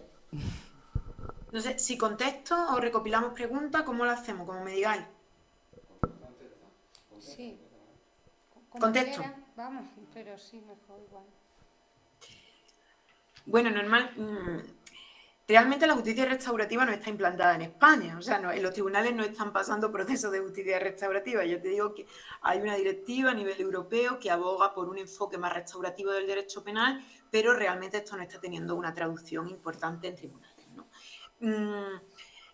Speaker 2: No sé, si contesto o recopilamos preguntas, ¿cómo lo hacemos? Como me digáis.
Speaker 1: Sí.
Speaker 2: Contesto.
Speaker 1: Quieran, vamos, pero sí, mejor igual.
Speaker 2: Bueno, realmente la justicia restaurativa no está implantada en España, o sea, en los tribunales no están pasando procesos de justicia restaurativa. Yo te digo que hay una directiva a nivel europeo que aboga por un enfoque más restaurativo del derecho penal, pero realmente esto no está teniendo una traducción importante en tribunales, ¿no?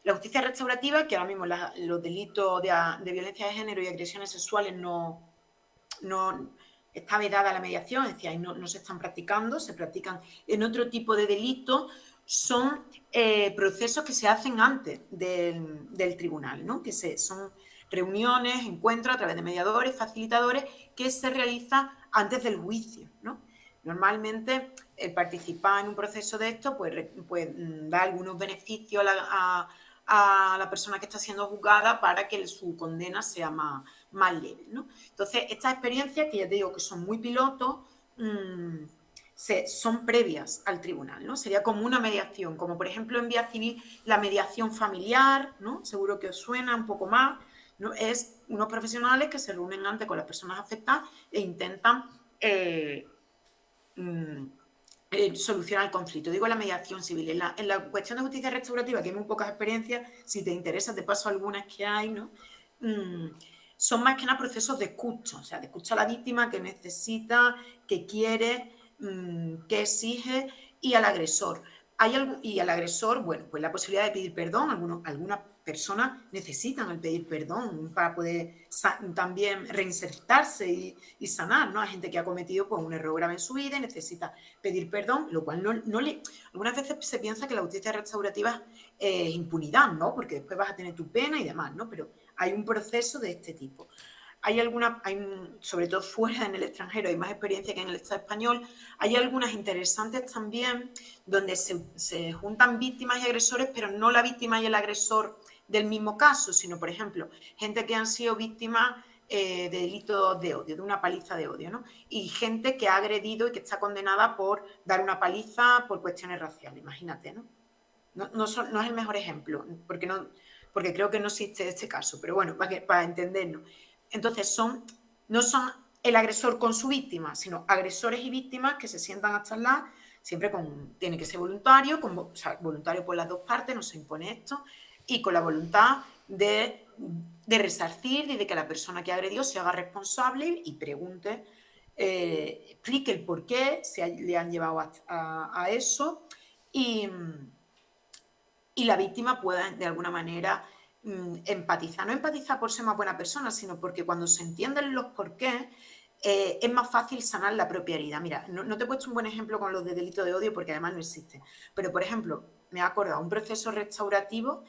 Speaker 2: La justicia restaurativa, que ahora mismo los delitos de violencia de género y agresiones sexuales no está vedada la mediación, es decir, ahí no se están practicando, se practican en otro tipo de delitos, son procesos que se hacen antes del tribunal, ¿no? Son reuniones, encuentros a través de mediadores, facilitadores, que se realizan antes del juicio, ¿no? Normalmente, el participar en un proceso de esto pues da algunos beneficios a a la persona que está siendo juzgada para que su condena sea más leve, ¿no? Entonces, estas experiencias, que ya te digo que son muy pilotos, son previas al tribunal, ¿no? Sería como una mediación, como por ejemplo en vía civil la mediación familiar, ¿no? Seguro que os suena un poco más, ¿no? Es unos profesionales que se reúnen antes con las personas afectadas e intentan solucionar el conflicto. Digo la mediación civil. En la cuestión de justicia restaurativa, que hay muy pocas experiencias, si te interesa te paso algunas que hay, ¿no? Son más que nada procesos de escucha, o sea, de escucha a la víctima que necesita, que quiere, que exige, y al agresor. Y al agresor, bueno, pues la posibilidad de pedir perdón. Algunas personas necesitan el pedir perdón para poder también reinsertarse y sanar, ¿no? Hay gente que ha cometido pues, un error grave en su vida y necesita pedir perdón, lo cual algunas veces se piensa que la justicia restaurativa es impunidad, ¿no? Porque después vas a tener tu pena y demás, ¿no? Pero hay un proceso de este tipo. Sobre todo fuera en el extranjero, hay más experiencia que en el Estado español. Hay algunas interesantes también, donde se juntan víctimas y agresores, pero no la víctima y el agresor del mismo caso, sino, por ejemplo, gente que han sido víctimas de delitos de odio, de una paliza de odio, ¿no? Y gente que ha agredido y que está condenada por dar una paliza por cuestiones raciales, imagínate, ¿no? No es el mejor ejemplo, porque creo que no existe este caso, pero bueno, para entendernos. Entonces, no son el agresor con su víctima, sino agresores y víctimas que se sientan a charlar, siempre tiene que ser voluntario, o sea, voluntario por las dos partes, no se impone esto, y con la voluntad de resarcir y de que la persona que agredió se haga responsable y pregunte, explique el por qué le han llevado a eso, y la víctima pueda de alguna manera empatizar. No empatizar por ser más buena persona, sino porque cuando se entienden los porqués, es más fácil sanar la propia herida. Mira, no te he puesto un buen ejemplo con los de delito de odio porque además no existen. Pero, por ejemplo, me he acordado un proceso restaurativo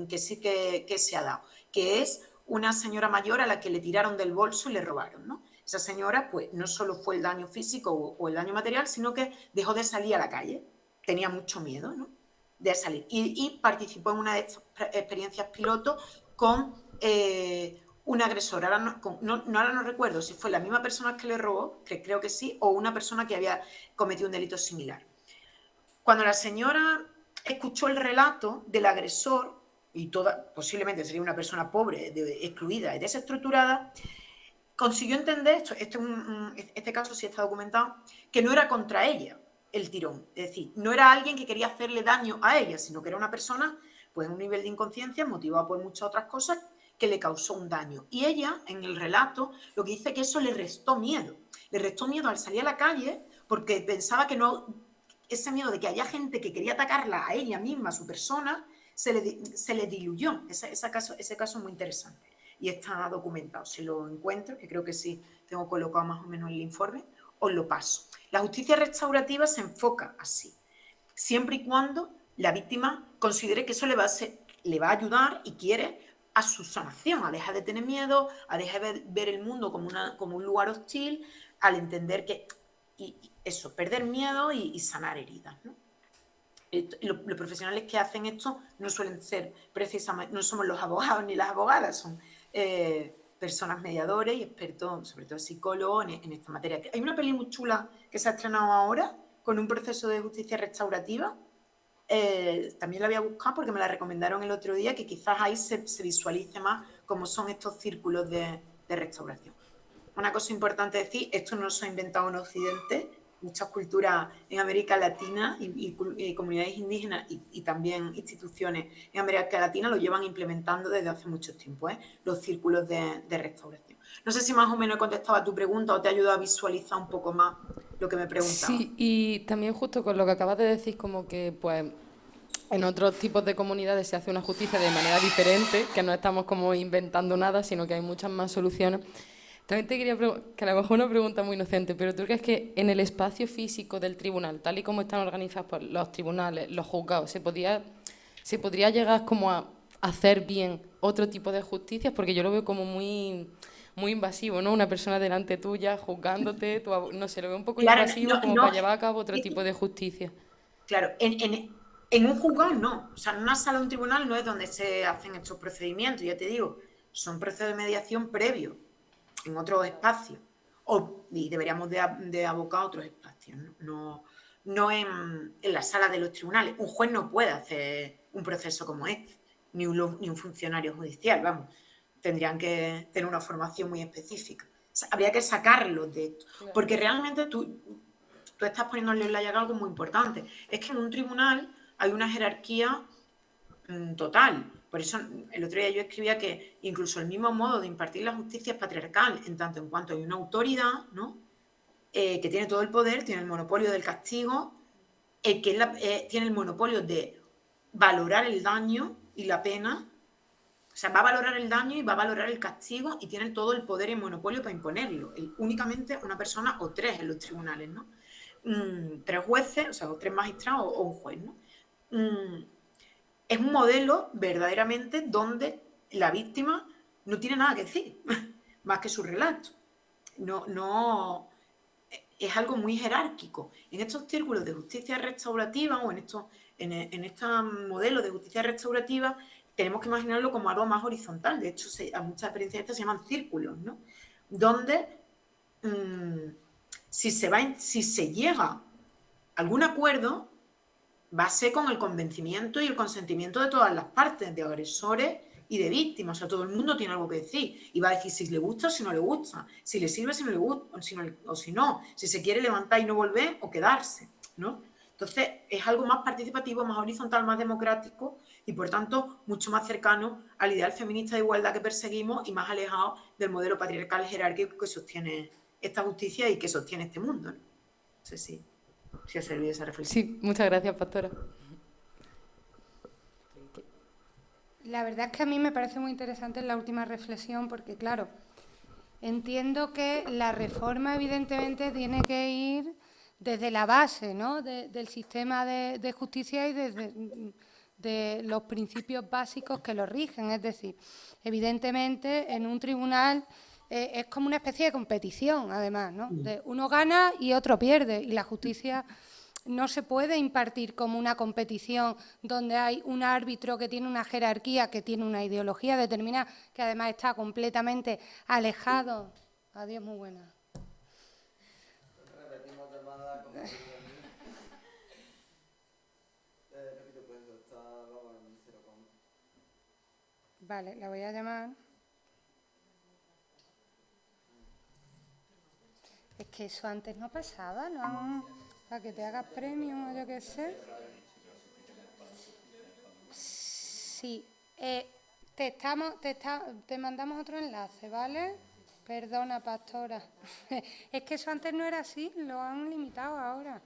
Speaker 2: que sí que se ha dado, que es una señora mayor a la que le tiraron del bolso y le robaron, ¿no? Esa señora, pues, no solo fue el daño físico o el daño material, sino que dejó de salir a la calle. Tenía mucho miedo, ¿no? De salir. Y participó en una de estas experiencias piloto con un agresor. Ahora no recuerdo si fue la misma persona que le robó, que creo que sí, o una persona que había cometido un delito similar. Cuando la señora escuchó el relato del agresor, y posiblemente sería una persona pobre, excluida y desestructurada, consiguió entender, este caso sí está documentado, que no era contra ella el tirón. Es decir, no era alguien que quería hacerle daño a ella, sino que era una persona pues en un nivel de inconsciencia motivada por muchas otras cosas que le causó un daño. Y ella, en el relato, lo que dice que eso le restó miedo. Le restó miedo al salir a la calle porque pensaba que ese miedo de que haya gente que quería atacarla a ella misma, a su persona, se le diluyó. Ese caso es muy interesante y está documentado. Si lo encuentro, que creo que sí tengo colocado más o menos en el informe, os lo paso. La justicia restaurativa se enfoca así, siempre y cuando la víctima considere que eso le va a ayudar y quiere a su sanación, a dejar de tener miedo, a dejar de ver el mundo como un lugar hostil, al entender que perder miedo y sanar heridas, ¿no? Los profesionales que hacen esto no suelen ser precisamente, no somos los abogados ni las abogadas, son personas mediadores y expertos, sobre todo psicólogos en esta materia. Hay una peli muy chula que se ha estrenado ahora con un proceso de justicia restaurativa. También la voy a buscar porque me la recomendaron el otro día, que quizás ahí se visualice más cómo son estos círculos de restauración. Una cosa importante decir, esto no se ha inventado en Occidente. Muchas culturas en América Latina y comunidades indígenas y también instituciones en América Latina lo llevan implementando desde hace mucho tiempo, los círculos de restauración. No sé si más o menos he contestado a tu pregunta o te ha ayudado a visualizar un poco más lo que me preguntaba.
Speaker 3: Sí, y también justo con lo que acabas de decir, como que pues en otros tipos de comunidades se hace una justicia de manera diferente, que no estamos como inventando nada, sino que hay muchas más soluciones. También te quería preguntar, que a lo mejor una pregunta muy inocente, pero ¿tú crees que en el espacio físico del tribunal, tal y como están organizados pues, los tribunales, los juzgados, se podría llegar como a hacer bien otro tipo de justicias? Porque yo lo veo como muy invasivo, ¿no? Una persona delante tuya juzgándote, no sé, lo veo un poco invasivo como para llevar a cabo otro tipo de justicia.
Speaker 2: Claro, En un juzgado no, o sea, en una sala de un tribunal no es donde se hacen estos procedimientos, ya te digo, son procesos de mediación previos, en otros espacios, y deberíamos de abocar a otros espacios, no en la sala de los tribunales. Un juez no puede hacer un proceso como este, ni un funcionario judicial, vamos, tendrían que tener una formación muy específica. O sea, habría que sacarlos de esto,
Speaker 3: Claro.
Speaker 2: porque realmente tú estás poniéndole en la llaga algo muy importante. Es que en un tribunal hay una jerarquía total. Por eso el otro día yo escribía que incluso el mismo modo de impartir la justicia es patriarcal, en tanto en cuanto hay una autoridad, ¿no? Que tiene todo el poder, tiene el monopolio del castigo, tiene el monopolio de valorar el daño y la pena. O sea, va a valorar el daño y va a valorar el castigo y tiene todo el poder y monopolio para imponerlo. Únicamente una persona o tres en los tribunales, ¿no? 3 jueces, o sea, o 3 magistrados o un juez, ¿no? Es un modelo verdaderamente donde la víctima no tiene nada que decir, más que su relato. No, es algo muy jerárquico. En estos círculos de justicia restaurativa o en este modelo de justicia restaurativa tenemos que imaginarlo como algo más horizontal. De hecho, a muchas experiencias estas se llaman círculos, ¿no? Donde si se llega a algún acuerdo, va a ser con el convencimiento y el consentimiento de todas las partes, de agresores y de víctimas. O sea, todo el mundo tiene algo que decir. Y va a decir si le gusta o si no le gusta, si le sirve, si no le gusta, o si no, si se quiere levantar y no volver o quedarse, ¿no? Entonces, es algo más participativo, más horizontal, más democrático y, por tanto, mucho más cercano al ideal feminista de igualdad que perseguimos y más alejado del modelo patriarcal jerárquico que sostiene esta justicia y que sostiene este mundo, ¿no? No sé si ha servido esa reflexión.
Speaker 3: Sí, muchas gracias, pastora.
Speaker 1: La verdad es que a mí me parece muy interesante la última reflexión porque, claro, entiendo que la reforma evidentemente tiene que ir desde la base, ¿no? del sistema de justicia y desde de los principios básicos que lo rigen. Es decir, evidentemente en un tribunal es como una especie de competición, además, ¿no? Uno gana y otro pierde, y la justicia no se puede impartir como una competición donde hay un árbitro que tiene una jerarquía, que tiene una ideología determinada, que además está completamente alejado. Adiós, muy buena. Vale, la voy a llamar. Es que eso antes no pasaba, ¿no? Para que te hagas premio o yo qué sé. Sí. Te mandamos otro enlace, ¿vale? Perdona, pastora. Es que eso antes no era así, lo han limitado ahora.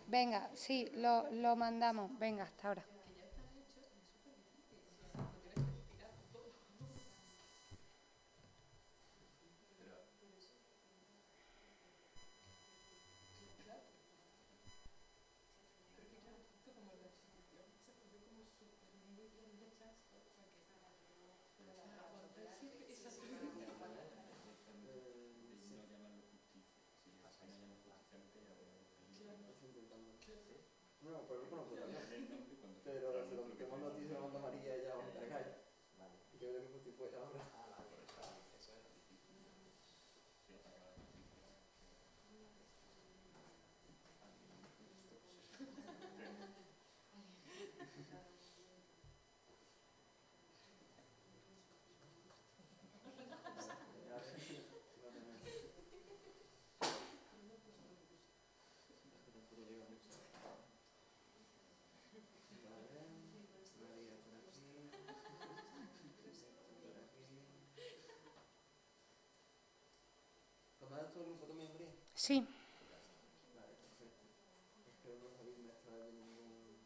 Speaker 1: Venga, sí, lo mandamos. Venga, hasta ahora.
Speaker 4: No, pero no puedo hablar. Pero se lo te mando a ti, se lo mando a María y ya os encargáis. Vale. Y que veremos si fue ahora. ¿Tomas todo el grupo también, María?
Speaker 1: Sí.
Speaker 4: Vale, perfecto. Espero no salirme esta vez de ningún...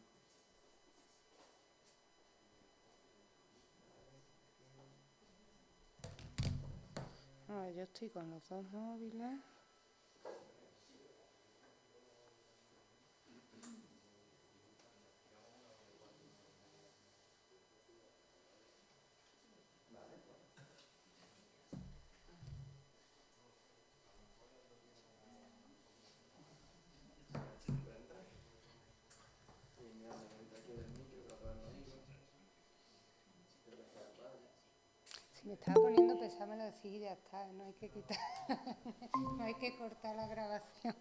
Speaker 1: A ver, yo estoy con los dos móviles. Me estaba poniendo pesado, me lo decís y ya está, no hay que quitar, no hay que cortar la grabación.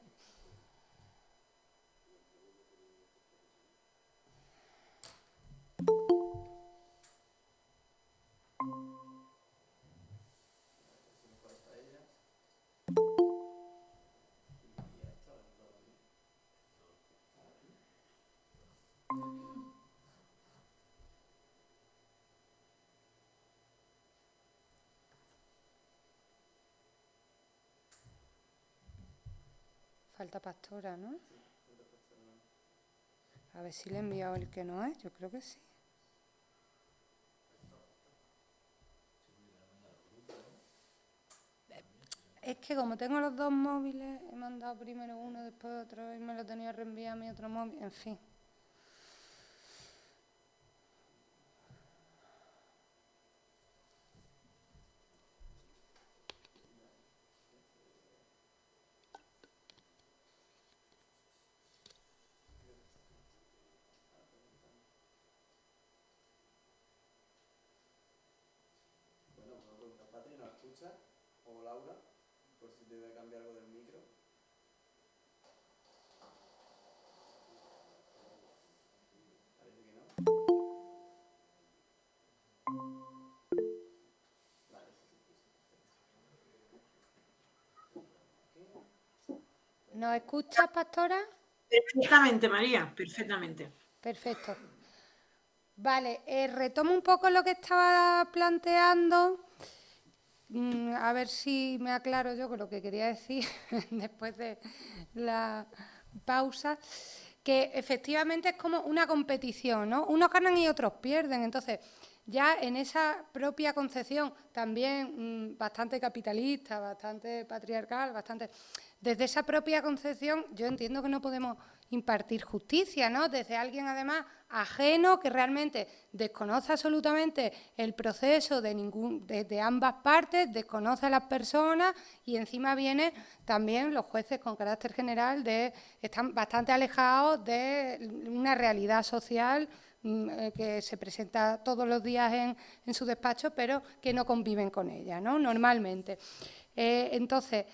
Speaker 1: Falta Pastora, ¿no? A ver si le he enviado el que no es, yo creo que sí. Es que como tengo los dos móviles, he mandado primero uno, después otro, y me lo tenía que reenviar a mi otro móvil, en fin.
Speaker 4: Bueno, una pregunta, Patri, ¿nos escucha? O Laura, por si te debe cambiar algo del micro. Parece que no. Vale.
Speaker 1: ¿Nos escuchas, Pastora?
Speaker 2: Perfectamente, María, perfectamente.
Speaker 1: Perfecto. Vale, retomo un poco lo que estaba planteando, a ver si me aclaro yo con lo que quería decir después de la pausa, que efectivamente es como una competición, ¿no? Unos ganan y otros pierden, entonces ya en esa propia concepción también bastante capitalista, bastante patriarcal, bastante... Desde esa propia concepción yo entiendo que no podemos impartir justicia, ¿no? Desde alguien además ajeno que realmente desconoce absolutamente el proceso de ambas partes, desconoce a las personas y encima viene también los jueces con carácter general están bastante alejados de una realidad social que se presenta todos los días en su despacho, pero que no conviven con ella, ¿no? Normalmente. Entonces,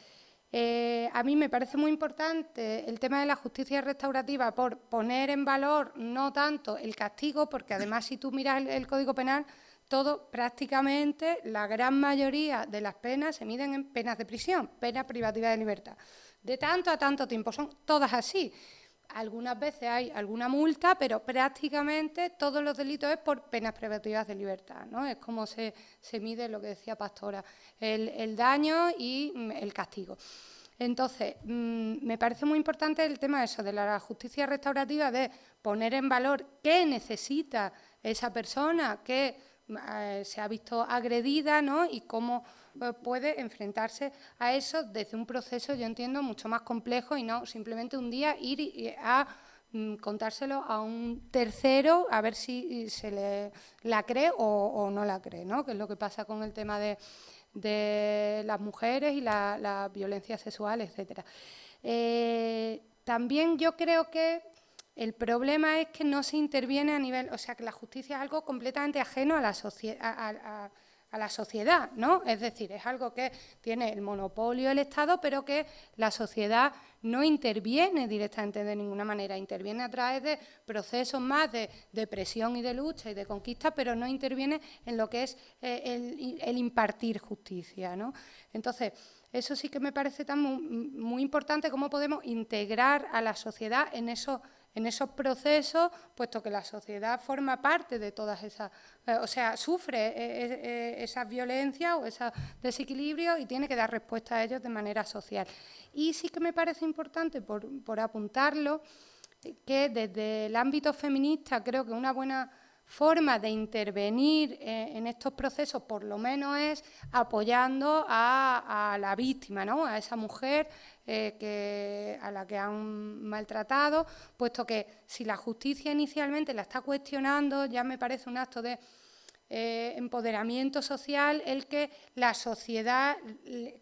Speaker 1: a mí me parece muy importante el tema de la justicia restaurativa por poner en valor no tanto el castigo, porque además si tú miras el Código Penal, todo prácticamente, la gran mayoría de las penas se miden en penas de prisión, penas privativas de libertad. De tanto a tanto tiempo, son todas así. Algunas veces hay alguna multa, pero prácticamente todos los delitos es por penas privativas de libertad, ¿no? Es como se mide lo que decía Pastora, el daño y el castigo. Entonces, me parece muy importante el tema de eso, de la justicia restaurativa, de poner en valor qué necesita esa persona que se ha visto agredida, ¿no? Y cómo puede enfrentarse a eso desde un proceso, yo entiendo, mucho más complejo y no simplemente un día ir a contárselo a un tercero a ver si se la cree o no la cree, ¿no? Que es lo que pasa con el tema de las mujeres y la violencia sexual, etcétera. También yo creo que el problema es que no se interviene a nivel, o sea, que la justicia es algo completamente ajeno a la sociedad, ¿no? Es decir, es algo que tiene el monopolio el Estado, pero que la sociedad no interviene directamente de ninguna manera, interviene a través de procesos más de presión y de lucha y de conquista, pero no interviene en lo que es el impartir justicia, ¿no? Entonces, eso sí que me parece muy importante, cómo podemos integrar a la sociedad en esos procesos, puesto que la sociedad forma parte de todas esas, o sea, sufre esas violencias o esos desequilibrios y tiene que dar respuesta a ellos de manera social. Y sí que me parece importante, por apuntarlo, que desde el ámbito feminista creo que una buena forma de intervenir en estos procesos, por lo menos, es apoyando a la víctima, ¿no? A esa mujer a la que han maltratado, puesto que si la justicia inicialmente la está cuestionando, ya me parece un acto de empoderamiento social el que la sociedad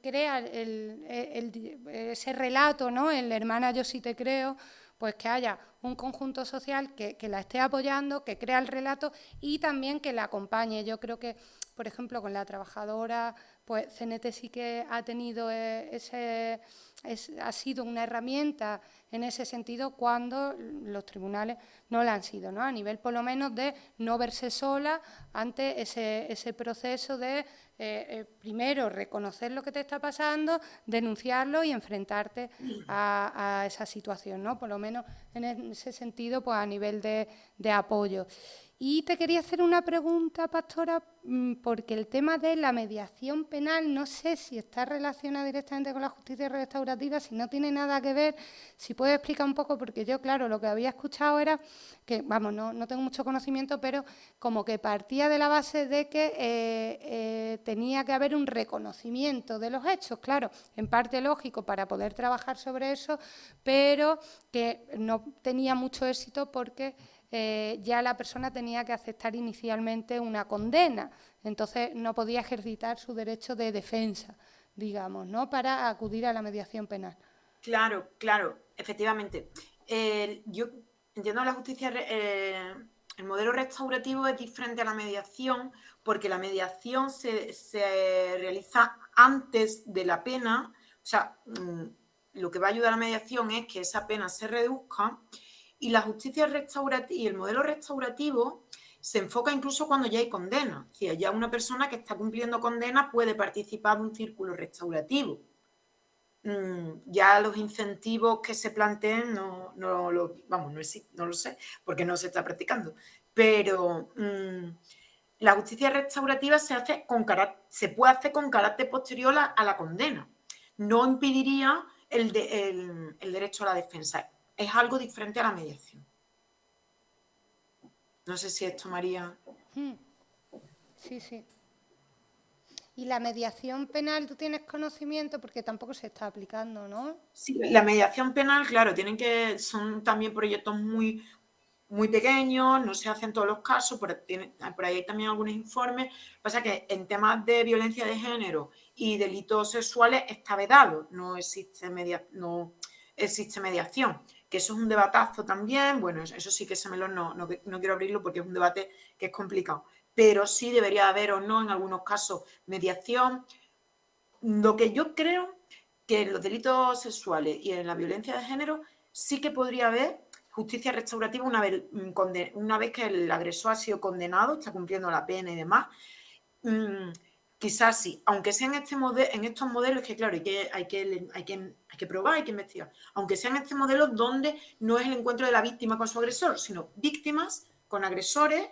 Speaker 1: crea ese relato, ¿no? El hermana yo sí te creo, pues que haya un conjunto social que la esté apoyando, que crea el relato y también que la acompañe. Yo creo que, por ejemplo, con la trabajadora, pues CNT sí que ha tenido ha sido una herramienta en ese sentido cuando los tribunales no lo han sido, ¿no? A nivel por lo menos de no verse sola ante ese proceso de primero reconocer lo que te está pasando, denunciarlo y enfrentarte a esa situación, ¿no? Por lo menos en ese sentido, pues a nivel de apoyo. Y te quería hacer una pregunta, Pastora, porque el tema de la mediación penal, no sé si está relacionada directamente con la justicia restaurativa, si no tiene nada que ver, si puedes explicar un poco, porque yo, claro, lo que había escuchado era que, vamos, no tengo mucho conocimiento, pero como que partía de la base de que tenía que haber un reconocimiento de los hechos, claro, en parte lógico para poder trabajar sobre eso, pero que no tenía mucho éxito porque ya la persona tenía que aceptar inicialmente una condena, entonces no podía ejercitar su derecho de defensa, digamos, ¿no?, para acudir a la mediación penal.
Speaker 2: Claro, efectivamente. Yo entiendo la justicia, el modelo restaurativo es diferente a la mediación porque la mediación se realiza antes de la pena, o sea, lo que va a ayudar a la mediación es que esa pena se reduzca. Y la justicia restaurativa y el modelo restaurativo se enfoca incluso cuando ya hay condena. Es decir, ya una persona que está cumpliendo condena puede participar de un círculo restaurativo. Ya los incentivos que se planteen no lo sé, porque no se está practicando. Pero la justicia restaurativa se puede hacer con carácter posterior a la condena. No impediría el derecho a la defensa. Es algo diferente a la mediación. No sé si esto, María.
Speaker 1: Sí. ¿Y la mediación penal tú tienes conocimiento? Porque tampoco se está aplicando, ¿no?
Speaker 2: Sí, la mediación penal, claro, son también proyectos muy, muy pequeños, no se hacen todos los casos, por ahí hay también algunos informes. Pasa que en temas de violencia de género y delitos sexuales está vedado, no existe mediación, que eso es un debatazo también. Bueno, eso sí que ese melón no quiero abrirlo porque es un debate que es complicado, pero sí debería haber o no en algunos casos mediación. Lo que yo creo que en los delitos sexuales y en la violencia de género sí que podría haber justicia restaurativa una vez que el agresor ha sido condenado, está cumpliendo la pena y demás. Quizás sí, aunque sea en estos modelos, que claro, hay que probar, hay que investigar, aunque sean estos modelos donde no es el encuentro de la víctima con su agresor, sino víctimas con agresores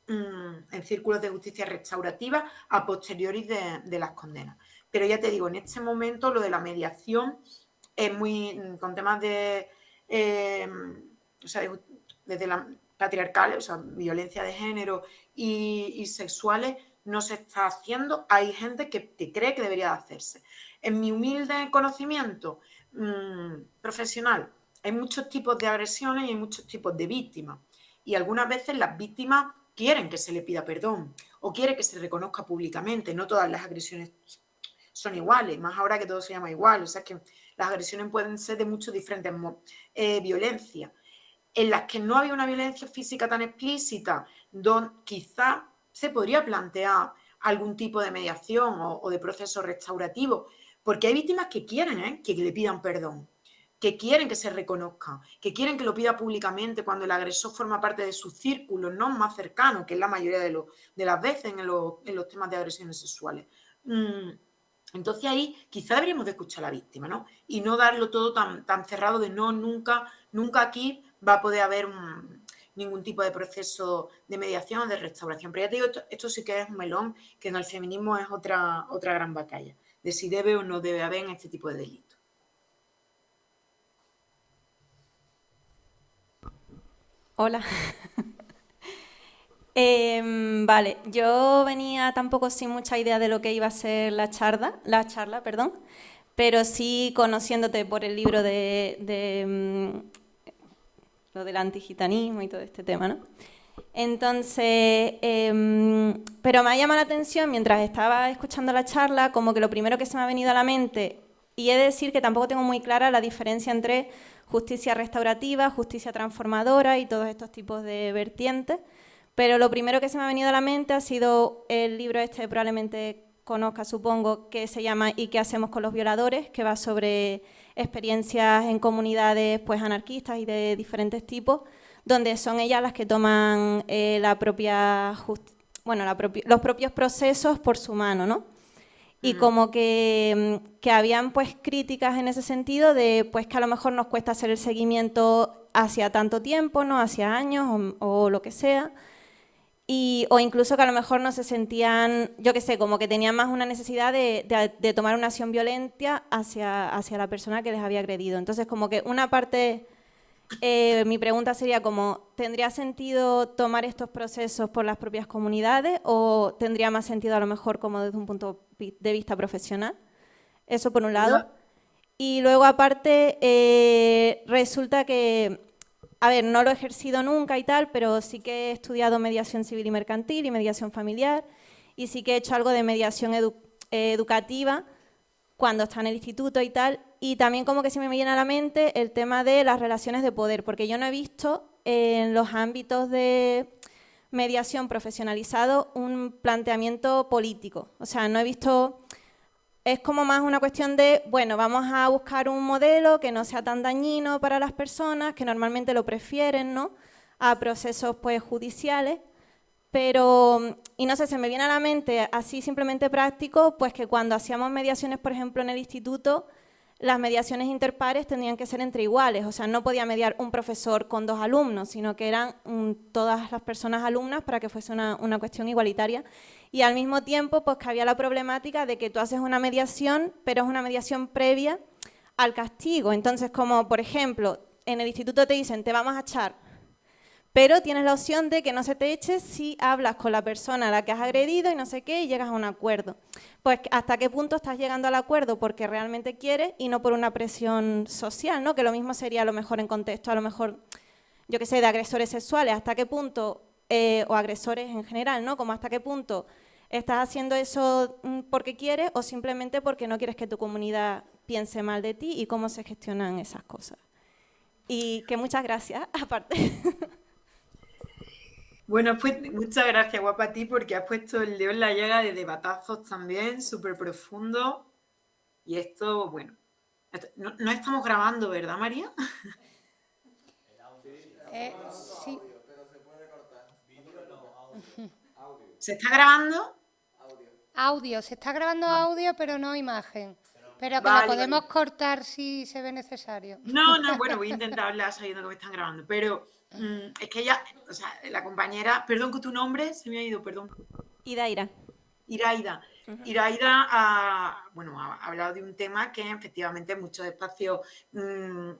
Speaker 2: en círculos de justicia restaurativa a posteriori de las condenas. Pero ya te digo, en este momento lo de la mediación es muy, con temas desde la patriarcales, o sea, violencia de género y sexuales, no se está haciendo. Hay gente que cree que debería de hacerse. En mi humilde conocimiento profesional, hay muchos tipos de agresiones y hay muchos tipos de víctimas. Y algunas veces las víctimas quieren que se le pida perdón o quieren que se reconozca públicamente. No todas las agresiones son iguales, más ahora que todo se llama igual. O sea, que las agresiones pueden ser de muchos diferentes violencias. En las que no había una violencia física tan explícita, quizá se podría plantear algún tipo de mediación o de proceso restaurativo, porque hay víctimas que quieren que le pidan perdón, que quieren que se reconozca, que quieren que lo pida públicamente cuando el agresor forma parte de su círculo, no más cercano, que es la mayoría de las veces en los temas de agresiones sexuales. Entonces ahí quizá deberíamos de escuchar a la víctima, ¿no? Y no darlo todo tan cerrado de nunca aquí va a poder haber ningún tipo de proceso de mediación o de restauración. Pero ya te digo, esto sí que es un melón, que en el feminismo es otra gran batalla, de si debe o no debe haber en este tipo de delitos.
Speaker 5: Hola. Vale, yo venía tampoco sin mucha idea de lo que iba a ser la charla, pero sí conociéndote por el libro de lo del antigitanismo y todo este tema, ¿no? Entonces, pero me ha llamado la atención mientras estaba escuchando la charla, como que lo primero que se me ha venido a la mente, Y he de decir que tampoco tengo muy clara la diferencia entre justicia restaurativa, justicia transformadora y todos estos tipos de vertientes. Pero lo primero que se me ha venido a la mente ha sido el libro este, probablemente conozca, supongo, que se llama ¿Y qué hacemos con los violadores?, que va sobre experiencias en comunidades pues anarquistas y de diferentes tipos, donde son ellas las que toman los propios procesos por su mano, ¿no? Y como que habían pues críticas en ese sentido de pues que a lo mejor nos cuesta hacer el seguimiento hacia tanto tiempo, ¿no? Hacia años o lo que sea. O incluso que a lo mejor no se sentían, yo qué sé, como que tenían más una necesidad de tomar una acción violenta hacia la persona que les había agredido. Entonces, como que una parte, mi pregunta sería como, ¿tendría sentido tomar estos procesos por las propias comunidades o tendría más sentido a lo mejor como desde un punto de vista profesional? Eso por un lado. Y luego aparte, resulta que... A ver, no lo he ejercido nunca y tal, pero sí que he estudiado mediación civil y mercantil y mediación familiar y sí que he hecho algo de mediación educativa cuando está en el instituto y tal. Y también como que se me viene a la mente el tema de las relaciones de poder, porque yo no he visto en los ámbitos de mediación profesionalizado un planteamiento político. O sea, no he visto... Es como más una cuestión de, bueno, vamos a buscar un modelo que no sea tan dañino para las personas, que normalmente lo prefieren, ¿no?, a procesos pues judiciales, pero, y no sé, se me viene a la mente, así simplemente práctico, pues que cuando hacíamos mediaciones, por ejemplo, en el instituto, las mediaciones interpares tenían que ser entre iguales, o sea, no podía mediar un profesor con 2 alumnos, sino que eran todas las personas alumnas para que fuese una cuestión igualitaria. Y al mismo tiempo, pues que había la problemática de que tú haces una mediación, pero es una mediación previa al castigo. Entonces, como por ejemplo, en el instituto te dicen, te vamos a echar, pero tienes la opción de que no se te eche si hablas con la persona a la que has agredido y no sé qué, y llegas a un acuerdo. Pues hasta qué punto estás llegando al acuerdo porque realmente quieres y no por una presión social, ¿no? Que lo mismo sería a lo mejor en contexto, a lo mejor, yo qué sé, de agresores sexuales, hasta qué punto, o agresores en general, ¿no? Como hasta qué punto estás haciendo eso porque quieres o simplemente porque no quieres que tu comunidad piense mal de ti y cómo se gestionan esas cosas. Y que muchas gracias, aparte.
Speaker 2: Bueno, pues muchas gracias, guapa, a ti, porque has puesto el dedo en la llaga de debatazos también, súper profundo. Y esto, bueno, no estamos grabando, ¿verdad, María?
Speaker 1: Sí.
Speaker 2: ¿Se está grabando?
Speaker 1: Audio, se está grabando audio, pero no imagen. Pero que
Speaker 2: Vale,
Speaker 1: lo podemos
Speaker 2: vale.
Speaker 1: cortar si se ve necesario.
Speaker 2: No, bueno, voy a intentar hablar sabiendo que me están grabando, pero es que ella, o sea, la compañera, perdón, que tu nombre se me ha ido, perdón.
Speaker 5: Iraida.
Speaker 2: Iraida. Iraida ha hablado de un tema que efectivamente en muchos espacios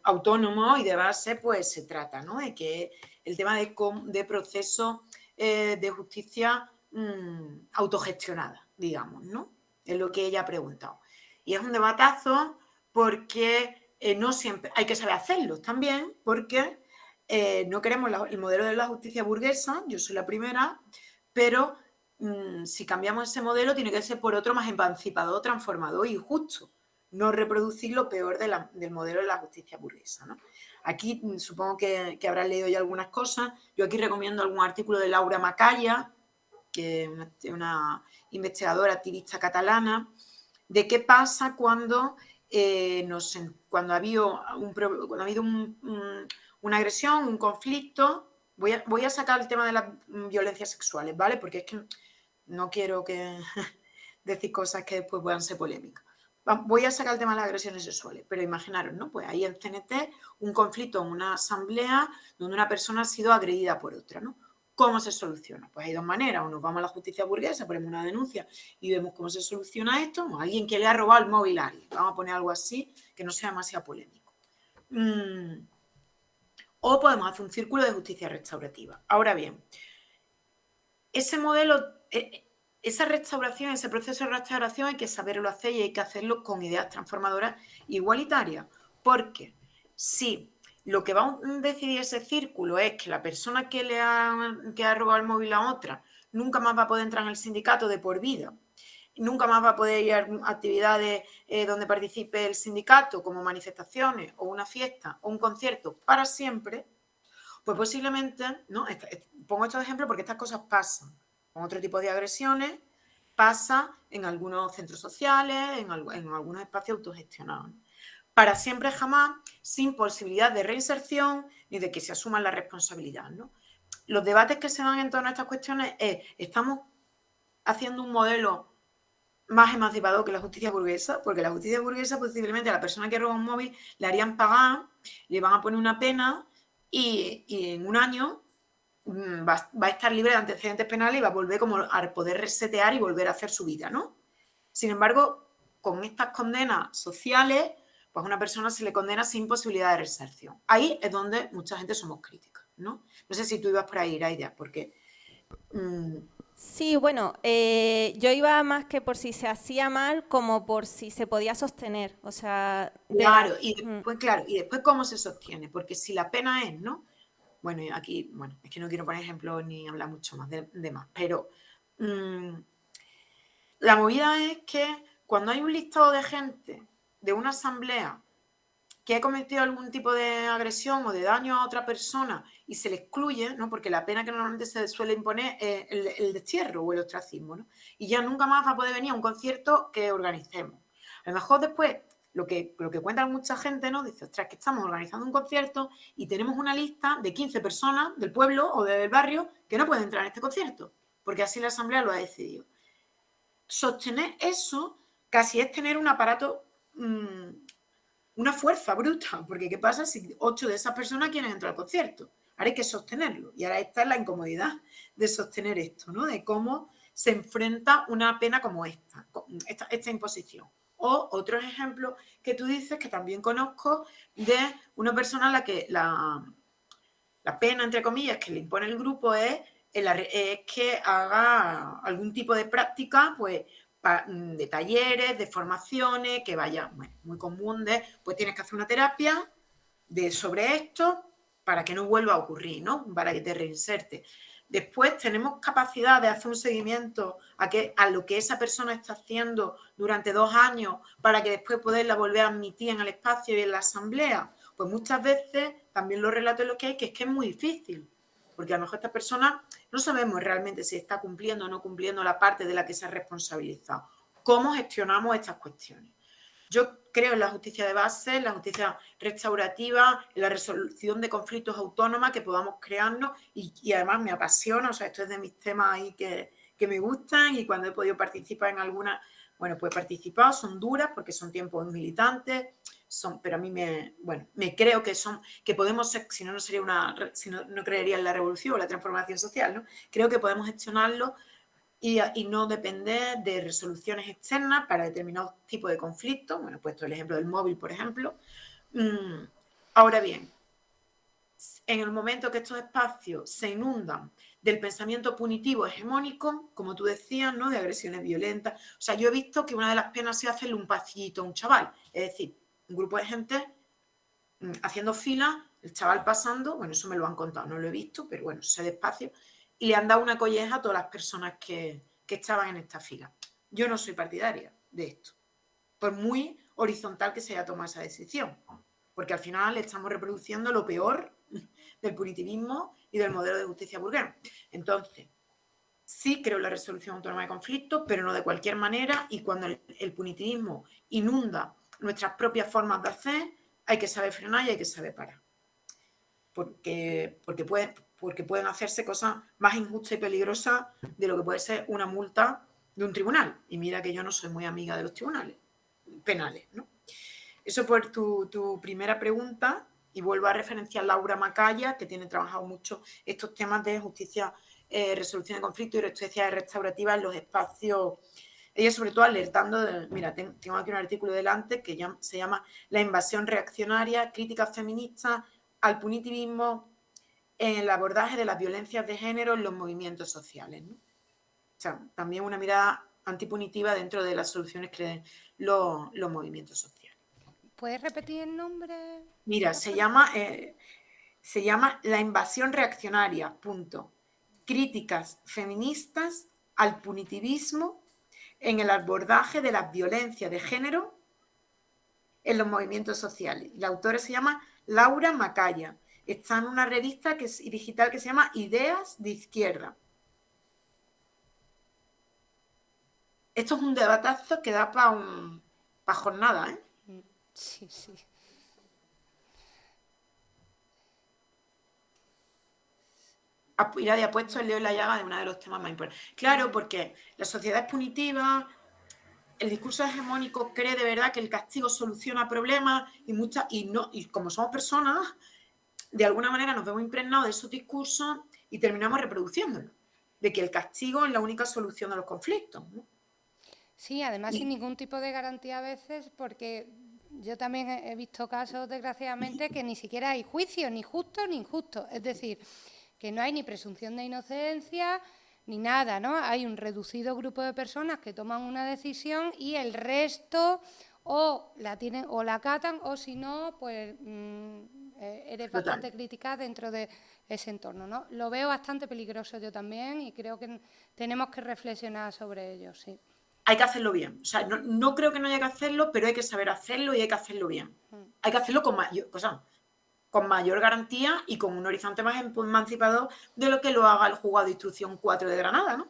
Speaker 2: autónomos y de base pues se trata, ¿no? De que el tema de procesos de justicia autogestionada, digamos, ¿no? Es lo que ella ha preguntado. Y es un debatazo porque no siempre, hay que saber hacerlo también, porque no queremos el modelo de la justicia burguesa, yo soy la primera, pero si cambiamos ese modelo tiene que ser por otro más emancipador, transformador y justo, no reproducir lo peor del modelo de la justicia burguesa, ¿no? Aquí supongo que habrás leído ya algunas cosas. Yo aquí recomiendo algún artículo de Laura Macaya, que es una investigadora activista catalana, de qué pasa cuando ha habido una agresión, un conflicto. Voy a sacar el tema de las violencias sexuales, ¿vale? Porque es que no quiero decir cosas que después puedan ser polémicas. Voy a sacar el tema de las agresiones sexuales, pero imaginaros, ¿no? Pues ahí en CNT, un conflicto en una asamblea donde una persona ha sido agredida por otra, ¿no? ¿Cómo se soluciona? Pues hay 2 maneras. O nos vamos a la justicia burguesa, ponemos una denuncia y vemos cómo se soluciona esto. O alguien que le ha robado el móvil a alguien. Vamos a poner algo así que no sea demasiado polémico. O podemos hacer un círculo de justicia restaurativa. Ahora bien, ese modelo, esa restauración, ese proceso de restauración hay que saberlo hacer y hay que hacerlo con ideas transformadoras igualitarias. Porque si lo que va a decidir ese círculo es que la persona que ha robado el móvil a otra nunca más va a poder entrar en el sindicato de por vida, nunca más va a poder ir a actividades donde participe el sindicato, como manifestaciones o una fiesta o un concierto para siempre, pues posiblemente, ¿no? Pongo estos ejemplos porque estas cosas pasan con otro tipo de agresiones, pasa en algunos centros sociales, en algunos espacios autogestionados, ¿no? Para siempre jamás, sin posibilidad de reinserción ni de que se asuman la responsabilidad, ¿no? Los debates que se dan en torno a estas cuestiones es, ¿estamos haciendo un modelo más emancipador que la justicia burguesa? Porque la justicia burguesa posiblemente a la persona que roba un móvil le harían pagar, le van a poner una pena y en un año va a estar libre de antecedentes penales y va a volver como a poder resetear y volver a hacer su vida, ¿no? Sin embargo, con estas condenas sociales, pues a una persona se le condena sin posibilidad de reinserción. Ahí es donde mucha gente somos críticas, ¿no? No sé si tú ibas por ahí, Iraida, porque...
Speaker 5: Sí, bueno, yo iba más que por si se hacía mal, como por si se podía sostener, o sea...
Speaker 2: Claro, y después cómo se sostiene, porque si la pena es, ¿no? Bueno, aquí, bueno, es que no quiero poner ejemplos ni hablar mucho más de más, pero la movida es que cuando hay un listado de gente de una asamblea que ha cometido algún tipo de agresión o de daño a otra persona y se le excluye, ¿no? Porque la pena que normalmente se suele imponer es el destierro o el ostracismo, ¿no? Y ya nunca más va a poder venir a un concierto que organicemos. A lo mejor después, lo que cuenta mucha gente, ¿no? Dice, ostras, que estamos organizando un concierto y tenemos una lista de 15 personas del pueblo o del barrio que no pueden entrar en este concierto, porque así la asamblea lo ha decidido. Sostener eso casi es tener un aparato... una fuerza bruta, porque ¿qué pasa si 8 de esas personas quieren entrar al concierto? Ahora hay que sostenerlo, y ahora está la incomodidad de sostener esto, ¿no? De cómo se enfrenta una pena como esta imposición. O otros ejemplos que tú dices, que también conozco, de una persona a la que la pena, entre comillas, que le impone el grupo es que haga algún tipo de práctica, pues, de talleres, de formaciones, que vaya, bueno, muy común pues tienes que hacer una terapia sobre esto para que no vuelva a ocurrir, ¿no? Para que te reinserte. Después tenemos capacidad de hacer un seguimiento a lo que esa persona está haciendo durante 2 años para que después poderla volver a admitir en el espacio y en la asamblea. Pues muchas veces también los relatos lo que hay que es muy difícil, porque a lo mejor esta persona no sabemos realmente si está cumpliendo o no cumpliendo la parte de la que se ha responsabilizado. ¿Cómo gestionamos estas cuestiones? Yo creo en la justicia de base, en la justicia restaurativa, en la resolución de conflictos autónoma que podamos crearnos y además me apasiona, o sea, esto es de mis temas ahí que me gustan y cuando he podido participar en algunas, bueno, pues he participado, son duras porque son tiempos militantes, pero a mí me creo que podemos ser, si no, no creería en la revolución o la transformación social, ¿no? Creo que podemos gestionarlo y no depender de resoluciones externas para determinados tipos de conflictos. Bueno, he puesto el ejemplo del móvil, por ejemplo. Ahora bien, en el momento que estos espacios se inundan del pensamiento punitivo hegemónico, como tú decías, ¿no? De agresiones violentas. O sea, yo he visto que una de las penas se hacerle un pasillito a un chaval. Es decir, un grupo de gente haciendo fila, el chaval pasando, bueno, eso me lo han contado, no lo he visto, pero bueno, sé despacio, y le han dado una colleja a todas las personas que estaban en esta fila. Yo no soy partidaria de esto, por muy horizontal que se haya tomado esa decisión, porque al final estamos reproduciendo lo peor del punitivismo y del modelo de justicia burgués. Entonces, sí creo en la resolución autónoma de conflictos, pero no de cualquier manera, y cuando el punitivismo inunda nuestras propias formas de hacer, hay que saber frenar y hay que saber parar. Porque pueden hacerse cosas más injustas y peligrosas de lo que puede ser una multa de un tribunal. Y mira que yo no soy muy amiga de los tribunales penales, ¿no? Eso por tu primera pregunta, y vuelvo a referenciar a Laura Macaya, que tiene trabajado mucho estos temas de justicia, resolución de conflictos y justicia restaurativa en los espacios. Ella sobre todo alertando, mira, tengo aquí un artículo delante que se llama La invasión reaccionaria, críticas feministas al punitivismo en el abordaje de las violencias de género en los movimientos sociales, ¿no? O sea, también una mirada antipunitiva dentro de las soluciones que den los movimientos sociales.
Speaker 1: ¿Puedes repetir el nombre?
Speaker 2: Mira, se llama La invasión reaccionaria, punto. Críticas feministas al punitivismo en el abordaje de las violencias de género en los movimientos sociales. La autora se llama Laura Macaya. Está en una revista digital que se llama Ideas de Izquierda. Esto es un debatazo que da para jornada, ¿eh?
Speaker 1: Sí, sí.
Speaker 2: Iradia ha puesto el dedo en la llaga de uno de los temas más importantes. Claro, porque la sociedad es punitiva, el discurso hegemónico cree de verdad que el castigo soluciona problemas y como somos personas, de alguna manera nos vemos impregnados de esos discursos y terminamos reproduciéndolos, de que el castigo es la única solución a los conflictos, ¿no?
Speaker 1: Sí, además sin ningún tipo de garantía a veces, porque yo también he visto casos, desgraciadamente, que ni siquiera hay juicio, ni justo ni injusto. Es decir, que no hay ni presunción de inocencia ni nada, ¿no? Hay un reducido grupo de personas que toman una decisión y el resto o la tienen o la acatan o si no, pues eres bastante crítica dentro de ese entorno, ¿no? Lo veo bastante peligroso yo también y creo que tenemos que reflexionar sobre ello, sí.
Speaker 2: Hay que hacerlo bien. O sea, no creo que no haya que hacerlo, pero hay que saber hacerlo y hay que hacerlo bien. Hay que hacerlo con mayor garantía y con un horizonte más emancipador de lo que lo haga el juzgado de instrucción 4 de Granada, ¿no?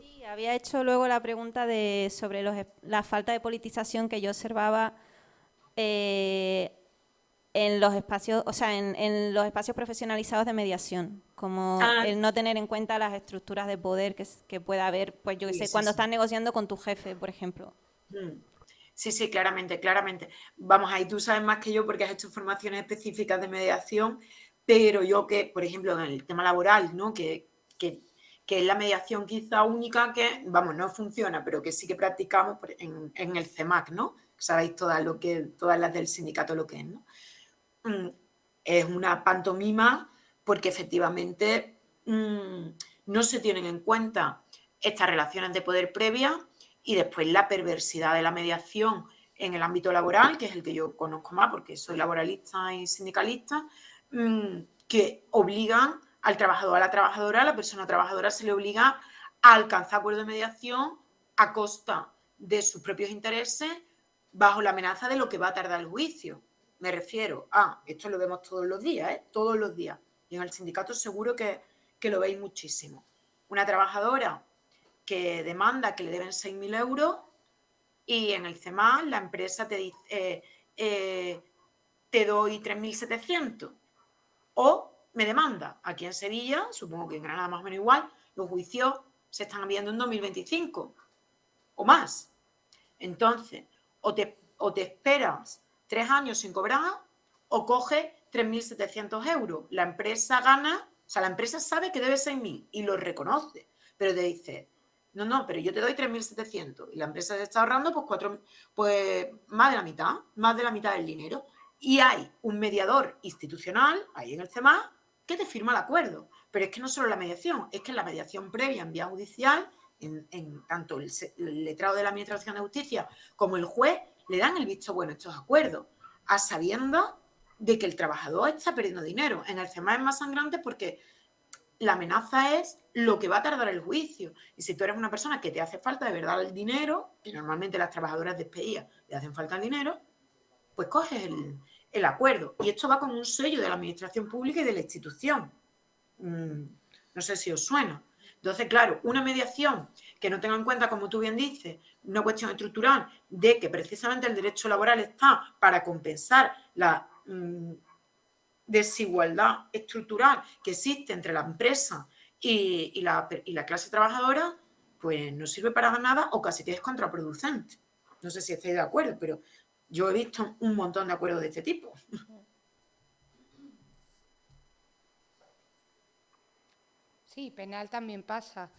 Speaker 5: Sí, había hecho luego la pregunta sobre la falta de politización que yo observaba en los espacios, o sea, en los espacios profesionalizados de mediación, como el no tener en cuenta las estructuras de poder que pueda haber, pues yo qué sé, cuando estás negociando con tu jefe, por ejemplo.
Speaker 2: Sí, claramente. Vamos, ahí tú sabes más que yo porque has hecho formaciones específicas de mediación, pero yo que, por ejemplo, en el tema laboral, ¿no? Que es la mediación quizá única que, vamos, no funciona, pero que sí que practicamos en el CEMAC, ¿no? Sabéis todas las del sindicato lo que es, ¿no? Es una pantomima porque efectivamente no se tienen en cuenta estas relaciones de poder previas y después la perversidad de la mediación en el ámbito laboral, que es el que yo conozco más porque soy laboralista y sindicalista, que obligan al trabajador, a la trabajadora, a la persona trabajadora se le obliga a alcanzar acuerdos de mediación a costa de sus propios intereses bajo la amenaza de lo que va a tardar el juicio. Me refiero a, esto lo vemos todos los días, todos los días, y en el sindicato seguro que lo veis muchísimo. Una trabajadora que demanda que le deben 6.000 euros y en el CEMAC la empresa te dice, te doy 3.700. O me demanda. Aquí en Sevilla, supongo que en Granada más o menos igual, los juicios se están viendo en 2025 o más. Entonces, o te esperas 3 años sin cobrar o coges 3.700 euros. La empresa gana, o sea, la empresa sabe que debe 6.000 y lo reconoce, pero te dice, no, pero yo te doy 3.700 y la empresa te está ahorrando pues más de la mitad del dinero. Y hay un mediador institucional, ahí en el CEMAC, que te firma el acuerdo. Pero es que no solo la mediación, es que la mediación previa en vía judicial, en tanto el letrado de la Administración de Justicia como el juez, le dan el visto bueno a estos acuerdos, a sabiendas de que el trabajador está perdiendo dinero. En el CEMAC es más sangrante porque la amenaza es lo que va a tardar el juicio. Y si tú eres una persona que te hace falta de verdad el dinero, que normalmente las trabajadoras despedidas le hacen falta el dinero, pues coges el acuerdo. Y esto va con un sello de la administración pública y de la institución. No sé si os suena. Entonces, claro, una mediación que no tenga en cuenta, como tú bien dices, una cuestión estructural de que precisamente el derecho laboral está para compensar la desigualdad estructural que existe entre la empresa y la clase trabajadora, pues no sirve para nada o casi que es contraproducente. No sé si estáis de acuerdo, pero yo he visto un montón de acuerdos de este tipo.
Speaker 1: Sí, penal también pasa.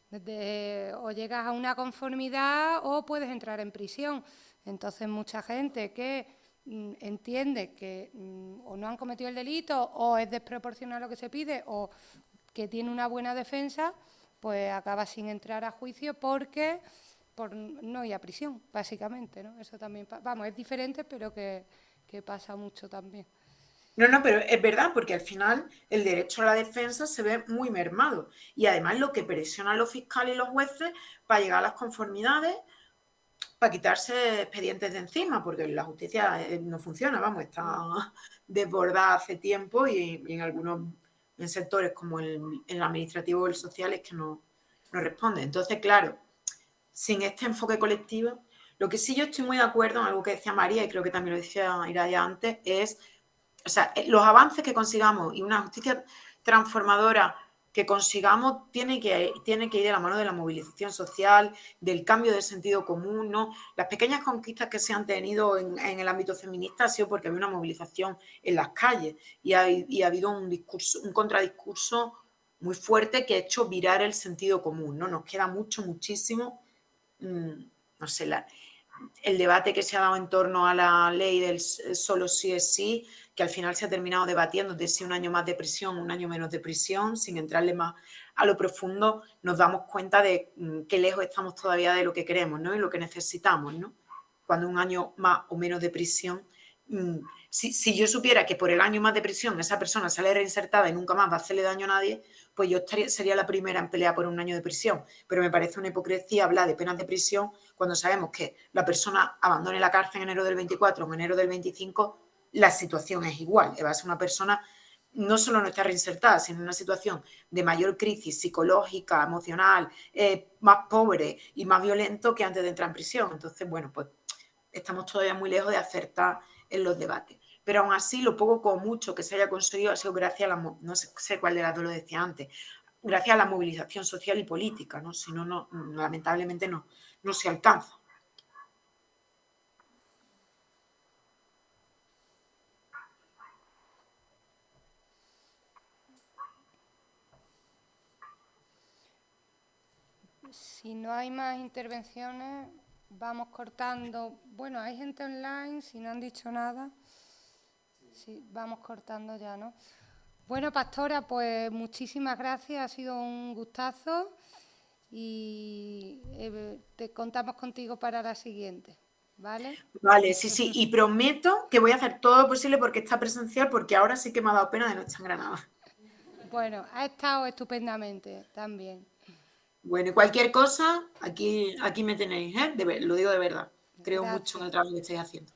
Speaker 1: O llegas a una conformidad o puedes entrar en prisión. Entonces, mucha gente que entiende que o no han cometido el delito o es desproporcional lo que se pide o que tiene una buena defensa, pues acaba sin entrar a juicio porque por no ir a prisión, básicamente, ¿no? Eso también, vamos, es diferente, pero que pasa mucho también.
Speaker 2: No, pero es verdad, porque al final el derecho a la defensa se ve muy mermado. Y además lo que presionan los fiscales y los jueces para llegar a las conformidades, para quitarse expedientes de encima, porque la justicia no funciona, vamos, está desbordada hace tiempo y en algunos sectores como en el administrativo o el social es que no responde. Entonces, claro, sin este enfoque colectivo, lo que sí yo estoy muy de acuerdo en algo que decía María, y creo que también lo decía Iraya antes, es, o sea, los avances que consigamos y una justicia transformadora que consigamos tiene que ir de la mano de la movilización social, del cambio de sentido común, ¿no? Las pequeñas conquistas que se han tenido en el ámbito feminista ha sido porque había una movilización en las calles y ha habido un contradiscurso muy fuerte que ha hecho virar el sentido común, ¿no? Nos queda muchísimo, no sé, el debate que se ha dado en torno a la ley del solo sí es sí, que al final se ha terminado debatiendo de si un año más de prisión, un año menos de prisión, sin entrarle más a lo profundo, nos damos cuenta de qué lejos estamos todavía de lo que queremos, ¿no? Y lo que necesitamos, ¿no? Cuando un año más o menos de prisión, si yo supiera que por el año más de prisión esa persona sale reinsertada y nunca más va a hacerle daño a nadie, pues yo sería la primera en pelear por un año de prisión. Pero me parece una hipocresía hablar de penas de prisión cuando sabemos que la persona abandone la cárcel en enero del 24 o en enero del 25, la situación es igual. Va a ser una persona no solo no está reinsertada, sino en una situación de mayor crisis psicológica, emocional, más pobre y más violento que antes de entrar en prisión. Entonces, bueno, pues estamos todavía muy lejos de acertar en los debates. Pero aún así, lo poco o mucho que se haya conseguido ha sido gracias a la, no sé cuál de las dos lo decía antes, gracias a la movilización social y política, ¿no? Si no, lamentablemente no se alcanza.
Speaker 1: Si no hay más intervenciones, vamos cortando. Bueno, hay gente online, si no han dicho nada. Sí, vamos cortando ya, ¿no? Bueno, Pastora, pues muchísimas gracias, ha sido un gustazo y te contamos contigo para la siguiente, ¿vale?
Speaker 2: Vale, sí, y prometo que voy a hacer todo lo posible porque está presencial, porque ahora sí que me ha dado pena de no estar en Granada.
Speaker 1: Bueno, ha estado estupendamente también.
Speaker 2: Bueno, y cualquier cosa, aquí me tenéis, ¿eh? Lo digo de verdad. Creo mucho en el trabajo que estáis haciendo.